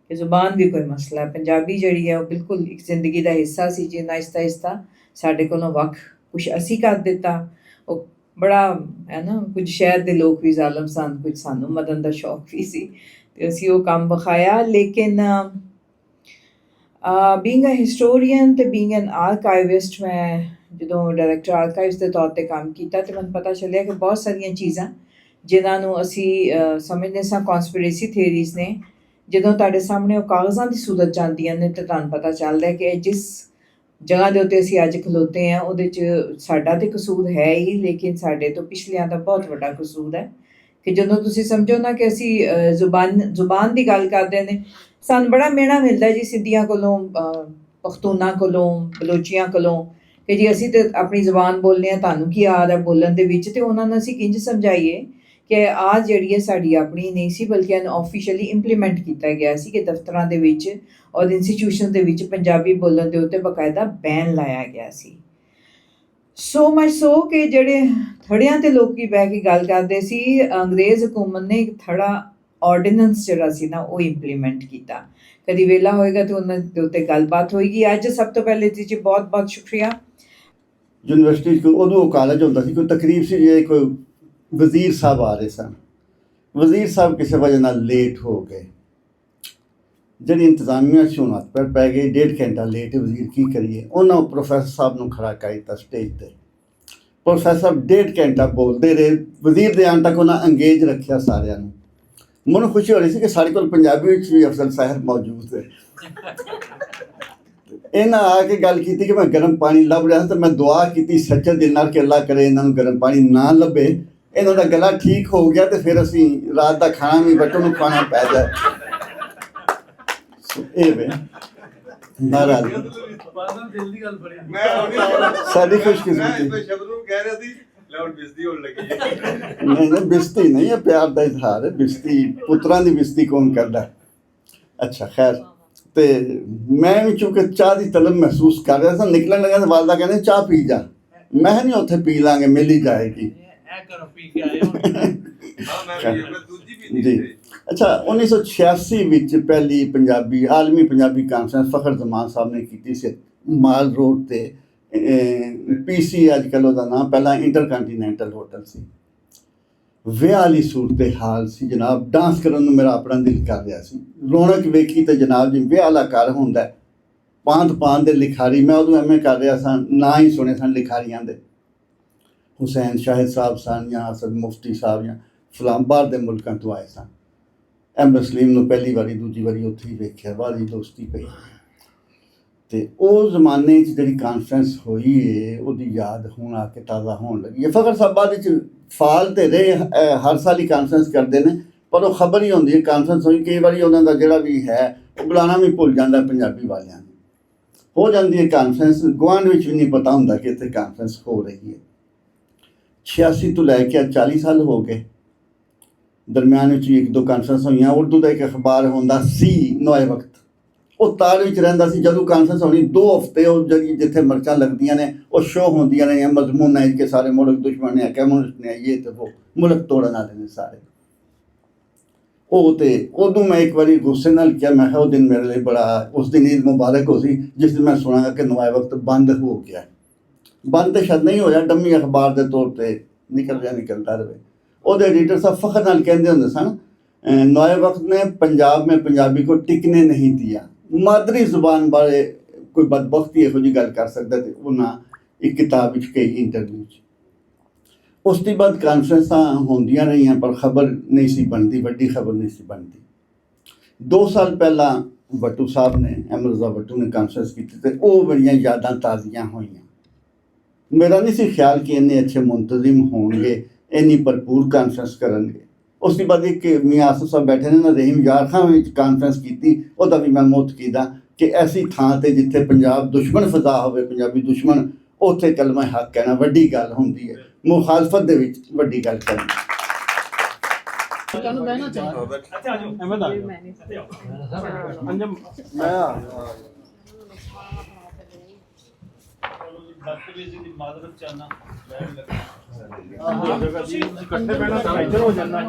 ਕਿ ਜ਼ੁਬਾਨ ਵੀ ਕੋਈ ਮਸਲਾ ਹੈ। ਪੰਜਾਬੀ ਜਿਹੜੀ ਹੈ ਉਹ ਬਿਲਕੁਲ ਇੱਕ ਜ਼ਿੰਦਗੀ ਦਾ ਹਿੱਸਾ ਸੀ, ਜਿਹਨਾਂ ਆਹਿਸਤਾ ਸਾਡੇ ਕੋਲੋਂ ਵੱਖ ਕੁਛ ਅਸੀਂ ਕਰ ਦਿੱਤਾ। ਉਹ ਬੜਾ ਹੈ ਨਾ, ਕੁਝ ਸ਼ਹਿਰ ਦੇ ਲੋਕ ਵੀ ਜ਼ਾਲਮ ਸਨ, ਕੁਝ ਸਾਨੂੰ ਮਦਨ ਦਾ ਸ਼ੌਕ ਵੀ ਸੀ, ਤੇ ਅਸੀਂ ਉਹ ਕੰਮ ਵਿਖਾਇਆ। ਲੇਕਿਨ ਬੀਇੰਗ ਅ ਹਿਸਟੋਰੀਅਨ ਤੇ ਬੀਇੰਗ ਐਨ ਆਰਕਾਈਵਿਸਟ, ਮੈਂ ਜਦੋਂ ਡਾਇਰੈਕਟਰ ਆਰਕਾਈਵਸ ਦੇ ਤੌਰ 'ਤੇ ਕੰਮ ਕੀਤਾ ਤੇ ਮੈਨੂੰ ਪਤਾ ਚੱਲਿਆ ਕਿ ਬਹੁਤ ਸਾਰੀਆਂ ਚੀਜ਼ਾਂ ਜਿਨ੍ਹਾਂ ਨੂੰ ਅਸੀਂ ਸਮਝਦੇ ਸਾਂ ਕੌਨਸਪੀਰੇਸੀ ਥਿਊਰੀਜ਼ ਨੇ, ਜਦੋਂ ਤੁਹਾਡੇ ਸਾਹਮਣੇ ਉਹ ਕਾਗਜ਼ਾਂ ਦੀ ਸੂਰਤ ਜਾਂਦੀਆਂ ਨੇ, ਤਾਂ ਤੁਹਾਨੂੰ ਪਤਾ ਚੱਲਦਾ ਕਿ ਜਿਸ ਜਗ੍ਹਾ ਦੇ ਉੱਤੇ ਅਸੀਂ ਅੱਜ ਖਲੋਤੇ ਹਾਂ ਉਹਦੇ 'ਚ ਸਾਡਾ ਤਾਂ ਕਸੂਰ ਹੈ ਹੀ, ਲੇਕਿਨ ਸਾਡੇ ਤੋਂ ਪਿਛਲਿਆਂ ਦਾ ਬਹੁਤ ਵੱਡਾ ਕਸੂਰ ਹੈ। ਕਿ ਜਦੋਂ ਤੁਸੀਂ ਸਮਝੋ ਨਾ ਕਿ ਅਸੀਂ ਜ਼ੁਬਾਨ ਦੀ ਗੱਲ ਕਰਦੇ ਨੇ, ਸਾਨੂੰ ਬੜਾ ਮਿਹਣਾ ਮਿਲਦਾ ਜੀ ਸਿੰਧੀਆਂ ਕੋਲੋਂ, ਪਖਤੂਨਾਂ ਕੋਲੋਂ, ਬਲੋਚੀਆਂ ਕੋਲੋਂ, ਕਿ ਜੀ ਅਸੀਂ ਤਾਂ ਆਪਣੀ ਜ਼ੁਬਾਨ ਬੋਲਦੇ ਹਾਂ, ਤੁਹਾਨੂੰ ਕੀ ਆ ਰਿਹਾ ਬੋਲਣ ਦੇ ਵਿੱਚ। ਤੇ ਉਹਨਾਂ ਨੂੰ ਅਸੀਂ ਕਿੰਝ ਸਮਝਾਈਏ ਕਿ ਆਹ ਜਿਹੜੀ ਹੈ ਸਾਡੀ ਆਪਣੀ ਨਹੀਂ ਸੀ, ਬਲਕਿ ਇਹਨੂੰ ਆਫੀਸ਼ੀਅਲੀ ਇੰਪਲੀਮੈਂਟ ਕੀਤਾ ਗਿਆ ਸੀ ਕਿ ਦਫ਼ਤਰਾਂ ਦੇ ਵਿੱਚ ਔਰ ਇੰਸਟੀਟਿਊਸ਼ਨ ਦੇ ਵਿੱਚ ਪੰਜਾਬੀ ਬੋਲਣ ਦੇ ਉੱਤੇ ਬਾਕਾਇਦਾ ਬੈਨ ਲਾਇਆ ਗਿਆ ਸੀ। ਸੋ ਮਚ ਸੋ ਕਿ ਜਿਹੜੇ ਥੜਿਆਂ 'ਤੇ ਲੋਕੀ ਬਹਿ ਕੇ ਗੱਲ ਕਰਦੇ ਸੀ, ਅੰਗਰੇਜ਼ ਹਕੂਮਤ ਨੇ ਇੱਕ ਥੜਾ ਆਰਡੀਨੈਂਸ ਜਿਹੜਾ ਸੀ ਨਾ ਉਹ ਇੰਪਲੀਮੈਂਟ ਕੀਤਾ। ਕਦੀ ਵੇਲਾ ਹੋਏਗਾ ਤਾਂ ਉਹਨਾਂ ਦੇ ਉੱਤੇ ਗੱਲਬਾਤ ਹੋਏਗੀ। ਅੱਜ ਸਭ ਤੋਂ ਪਹਿਲੇ ਜੀ ਬਹੁਤ ਬਹੁਤ ਸ਼ੁਕਰੀਆ। ਯੂਨੀਵਰਸਿਟੀ 'ਚ ਉਦੋਂ ਉਹ ਕਾਲਜ ਹੁੰਦਾ ਸੀ, ਕੋਈ ਤਕਰੀਬ ਸੀ, ਜੇ ਕੋਈ ਵਜ਼ੀਰ ਸਾਹਿਬ ਆ ਰਹੇ ਸਨ। ਵਜ਼ੀਰ ਸਾਹਿਬ ਕਿਸੇ ਵਜ੍ਹਾ ਨਾਲ ਲੇਟ ਹੋ ਗਏ, ਜਿਹੜੀ ਇੰਤਜ਼ਾਮੀਆ ਸੀ ਉਹਨਾਂ ਹੱਥ ਪੈ ਗਈ, 1.5 ਘੰਟਾ ਲੇਟ ਵਜ਼ੀਰ, ਕੀ ਕਰੀਏ। ਉਹਨਾਂ ਪ੍ਰੋਫੈਸਰ ਸਾਹਿਬ ਨੂੰ ਖੜਾ ਕਰ ਦਿੱਤਾ ਸਟੇਜ 'ਤੇ। ਪ੍ਰੋਫੈਸਰ ਸਾਹਿਬ 1.5 ਘੰਟਾ ਬੋਲਦੇ ਰਹੇ, ਵਜ਼ੀਰ ਦੇ ਆਉਣ ਤੱਕ ਉਹਨਾਂ ਅੰਗੇਜ ਰੱਖਿਆ ਸਾਰਿਆਂ ਨੂੰ। ਮੈਨੂੰ ਖੁਸ਼ੀ ਹੋ ਰਹੀ ਸੀ ਕਿ ਸਾਡੇ ਕੋਲ ਪੰਜਾਬੀ ਵਿੱਚ ਵੀ ਅਫਜ਼ਲ ਸਾਹਿਬ ਮੌਜੂਦ ਹੈ। ਇਹਨਾਂ ਆ ਕੇ ਗੱਲ ਕੀਤੀ ਕਿ ਮੈਂ ਗਰਮ ਪਾਣੀ ਲੱਭ ਰਿਹਾ ਤਾਂ ਮੈਂ ਦੁਆ ਕੀਤੀ ਸੱਚੇ ਦਿਲ ਨਾਲ ਕਿ ਅੱਲਾ ਕਰੇ ਇਹਨਾਂ ਨੂੰ ਗਰਮ ਪਾਣੀ ਨਾ ਲੱਭੇ, ਇਹਨਾਂ ਦਾ ਗਲਾ ਠੀਕ ਹੋ ਗਿਆ ਤੇ ਫਿਰ ਅਸੀਂ ਰਾਤ ਦਾ ਖਾਣਾ ਵੀ ਬੱਟੂ ਨੂੰ ਖਾਣਾ ਪੈ ਜਾਏ। ਇਹ ਵੇ ਨਾਰਾਜ਼ ਸਾਡੀ ਖੁਸ਼ਕਿਸਮਤੀ। ਨਹੀਂ ਬਿਸਤੀ ਨਹੀਂ ਹੈ, ਪਿਆਰ ਦਾ ਇਜ਼ਹਾਰ ਹੈ। ਬਿਸਤੀ ਪੁੱਤਰਾਂ ਦੀ ਬਿਸਤੀ ਕੌਣ ਕਰਦਾ। ਅੱਛਾ ਖੈਰ, ਤੇ ਮੈਂ ਵੀ ਚੁੱਕੇ ਚਾਹ ਦੀ ਤਲਬ ਮਹਿਸੂਸ ਕਰ ਰਿਹਾ ਸੀ। ਨਿਕਲਣ ਲੱਗਾ ਤੇ ਵਾਲਦਾ ਕਹਿੰਦੇ ਚਾਹ ਪੀ ਜਾ। ਮੈਂ ਕਿਹਾ ਨਹੀਂ ਉੱਥੇ ਪੀ ਲਾਂਗੇ, ਮਿਲ ਹੀ ਜਾਏਗੀ। ਜੀ ਅੱਛਾ, 1986 ਵਿੱਚ ਪਹਿਲੀ ਆਲਮੀ ਪੰਜਾਬੀ ਕਾਨਫਰੰਸ ਫਖਰ ਜ਼ਮਾਨ ਸਾਹਿਬ ਨੇ ਕੀਤੀ ਸੀ ਮਾਲ ਰੋਡ ਤੇ। PC ਅੱਜ ਕੱਲ੍ਹ ਉਹਦਾ ਨਾਮ, ਪਹਿਲਾਂ ਇੰਟਰਕੰਟੀਨੈਂਟਲ ਹੋਟਲ ਸੀ। ਵਿਆਹ ਵਾਲੀ ਸੂਰਤ ਹਾਲ ਸੀ ਜਨਾਬ। ਡਾਂਸ ਕਰਨ ਨੂੰ ਮੇਰਾ ਆਪਣਾ ਦਿਲ ਕਰ ਰਿਹਾ ਸੀ। ਰੌਣਕ ਵੇਖੀ ਤੇ ਜਨਾਬ ਜੀ ਵਿਆਹ ਵਾਲਾ ਘਰ ਹੁੰਦਾ, ਪਾਂਤ ਦੇ ਲਿਖਾਰੀ। ਮੈਂ ਉਦੋਂ ਐਵੇਂ ਕਰ ਰਿਹਾ ਸਾਂ, ਨਾਂ ਹੀ ਸੁਣੇ ਸਨ ਲਿਖਾਰੀਆਂ ਦੇ। ਹੁਸੈਨ ਸ਼ਾਹਿਦ ਸਾਹਿਬ ਸਨ ਜਾਂ ਅਸਦ ਮੁਫਤੀ ਸਾਹਿਬ ਜਾਂ ਫਲਾਮ ਬਾਹਰ ਦੇ ਮੁਲਕਾਂ ਤੋਂ ਆਏ ਸਨ। ਅਹਿਮਦ ਸਲੀਮ ਨੂੰ ਪਹਿਲੀ ਵਾਰੀ ਦੂਜੀ ਵਾਰੀ ਉੱਥੇ ਹੀ ਵੇਖਿਆ, ਬਾਹਲੀ ਦੋਸਤੀ ਪਈ। ਤੇ ਉਹ ਜ਼ਮਾਨੇ 'ਚ ਜਿਹੜੀ ਕਾਨਫਰੰਸ ਹੋਈ ਹੈ ਉਹਦੀ ਯਾਦ ਹੁਣ ਆ ਕੇ ਤਾਜ਼ਾ ਹੋਣ ਲੱਗੀ ਹੈ। ਫਖਰ ਸਾਹਿਬ ਬਾਅਦ ਵਿੱਚ ਫਾਲ ਤੇ ਰਹੇ, ਹਰ ਸਾਲ ਹੀ ਕਾਨਫਰੰਸ ਕਰਦੇ ਨੇ, ਪਰ ਉਹ ਖਬਰ ਹੀ ਹੁੰਦੀ ਹੈ ਕਾਨਫਰੰਸ ਹੋਈ। ਕਈ ਵਾਰੀ ਉਹਨਾਂ ਦਾ ਜਿਹੜਾ ਵੀ ਹੈ ਉਹ ਬੁਲਾਣਾ ਵੀ ਭੁੱਲ ਜਾਂਦਾ ਪੰਜਾਬੀ ਵਾਲਿਆਂ ਨੂੰ। ਹੋ ਜਾਂਦੀ ਹੈ ਕਾਨਫਰੰਸ, ਗੁਆਂਢ ਵਿੱਚ ਵੀ ਨਹੀਂ ਪਤਾ ਹੁੰਦਾ ਕਿ ਇੱਥੇ ਕਾਨਫਰੰਸ ਹੋ ਰਹੀ ਹੈ। 86 ਤੋਂ ਲੈ ਕੇ 40 ਸਾਲ ਹੋ ਗਏ। ਦਰਮਿਆਨ ਵਿੱਚ ਵੀ 1-2 ਕਾਨਫਰੰਸ ਹੋਈਆਂ। ਉਰਦੂ ਦਾ ਇੱਕ ਅਖਬਾਰ ਹੁੰਦਾ ਸੀ ਨੋਏ ਵਕਤ, ਉਹ ਤਾਰ ਵਿੱਚ ਰਹਿੰਦਾ ਸੀ। ਜਦੋਂ ਕਾਨਫਰੰਸ ਹੋਣੀ 2 ਹਫ਼ਤੇ ਉਹ ਜਿਹੜੀ ਜਿੱਥੇ ਮਿਰਚਾਂ ਲੱਗਦੀਆਂ ਨੇ ਉਹ ਸ਼ੋਅ ਹੁੰਦੀਆਂ ਨੇ, ਮਜ਼ਮੂਨ ਹੈ ਕਿ ਸਾਰੇ ਮੁਲਕ ਦੁਸ਼ਮਣ ਨੇ, ਕਮਿਊਨਿਸਟ ਨੇ, ਇਹ ਤੇ ਉਹ ਮੁਲਕ ਤੋੜਨ ਵਾਲੇ ਨੇ ਸਾਰੇ। ਉਹ ਤੇ ਉਦੋਂ ਮੈਂ ਇੱਕ ਵਾਰੀ ਗੁੱਸੇ ਨਾਲ ਕਿਹਾ, ਮੈਂ ਕਿਹਾ ਉਹ ਦਿਨ ਮੇਰੇ ਲਈ ਬੜਾ, ਉਸ ਦਿਨ ਈਦ ਮੁਬਾਰਕ ਹੋ ਸੀ ਜਿਸ ਦਿਨ ਮੈਂ ਸੁਣਾਂਗਾ ਕਿ ਨੋਏ ਵਕਤ ਬੰਦ ਹੋ ਗਿਆ। ਬੰਦ ਤਾਂ ਸ਼ਾਇਦ ਨਹੀਂ ਹੋਇਆ, ਡੰਮੀ ਅਖਬਾਰ ਦੇ ਤੌਰ 'ਤੇ ਨਿਕਲਦਾ ਰਹੇ। ਉਹਦੇ ਐਡੀਟਰ ਸਾਹਿਬ ਫਖਰ ਨਾਲ ਕਹਿੰਦੇ ਹੁੰਦੇ ਸਨ, नए वक्त ने पंजाब में पंजाबी को टिकने नहीं दिया। मादरी जुबान बारे कोई बदबख्ती ਇਹੋ ਜਿਹੀ ਗੱਲ ਕਰ ਸਕਦਾ ਤੇ ਉਹਨਾਂ ਇੱਕ ਕਿਤਾਬ ਵਿੱਚ ਕਈ ਇੰਟਰਵਿਊ 'ਚ। ਉਸ ਤੋਂ ਬਾਅਦ ਕਾਨਫਰੰਸਾਂ ਹੁੰਦੀਆਂ ਰਹੀਆਂ ਪਰ ਖਬਰ ਨਹੀਂ ਸੀ ਬਣਦੀ, ਵੱਡੀ ਖਬਰ ਨਹੀਂ ਸੀ ਬਣਦੀ। 2 ਸਾਲ ਪਹਿਲਾਂ ਵੱਟੂ ਸਾਹਿਬ ਨੇ, ਅਹਿਮਦ ਰਜ਼ਾ ਵੱਟੂ ਨੇ ਕਾਨਫਰੰਸ ਕੀਤੀ ਤੇ ਉਹ ਬੜੀਆਂ ਯਾਦਾਂ ਤਾਜ਼ੀਆਂ ਹੋਈਆਂ। ਮੇਰਾ ਨਹੀਂ ਸੀ ਖਿਆਲ ਕਿ ਇੰਨੇ ਅੱਛੇ ਮੁੰਤਜ਼ਮ ਹੋਣਗੇ, ਇੰਨੀ ਭਰਪੂਰ ਕਾਨਫਰੰਸ ਕਰਨਗੇ। ਉਸ ਤੋਂ ਬਾਅਦ ਇੱਕ ਮੀਆਂ ਆਸਫ ਸਾਹਿਬ ਬੈਠੇ ਨੇ ਨਾ, ਰਹੀਮ ਯਾਰ ਖਾਂ ਵਿੱਚ ਕਾਨਫਰੰਸ ਕੀਤੀ, ਉਹਦਾ ਵੀ ਮੈਂ ਮੁੱਤ ਕੀਤਾ ਕਿ ਐਸੀ ਥਾਂ 'ਤੇ ਜਿੱਥੇ ਪੰਜਾਬ ਦੁਸ਼ਮਣ ਫਜ਼ਾ ਹੋਵੇ, ਪੰਜਾਬੀ ਦੁਸ਼ਮਣ, ਉੱਥੇ ਕਲਮਾ ਹੱਕ ਕਹਿਣਾ ਵੱਡੀ ਗੱਲ ਹੁੰਦੀ ਹੈ, ਮੁਖਾਲਫਤ ਦੇ ਵਿੱਚ ਵੱਡੀ ਗੱਲ ਕਰਨੀ। ਬਦਤਮੀਜ਼ੀ ਦੀ ਮਾਜ਼ਰਤ ਚਾਹਨਾ ਇਕੱਠੇ ਬਹਿਣਾ ਇੱਧਰ ਹੋ ਜਾਣਾ।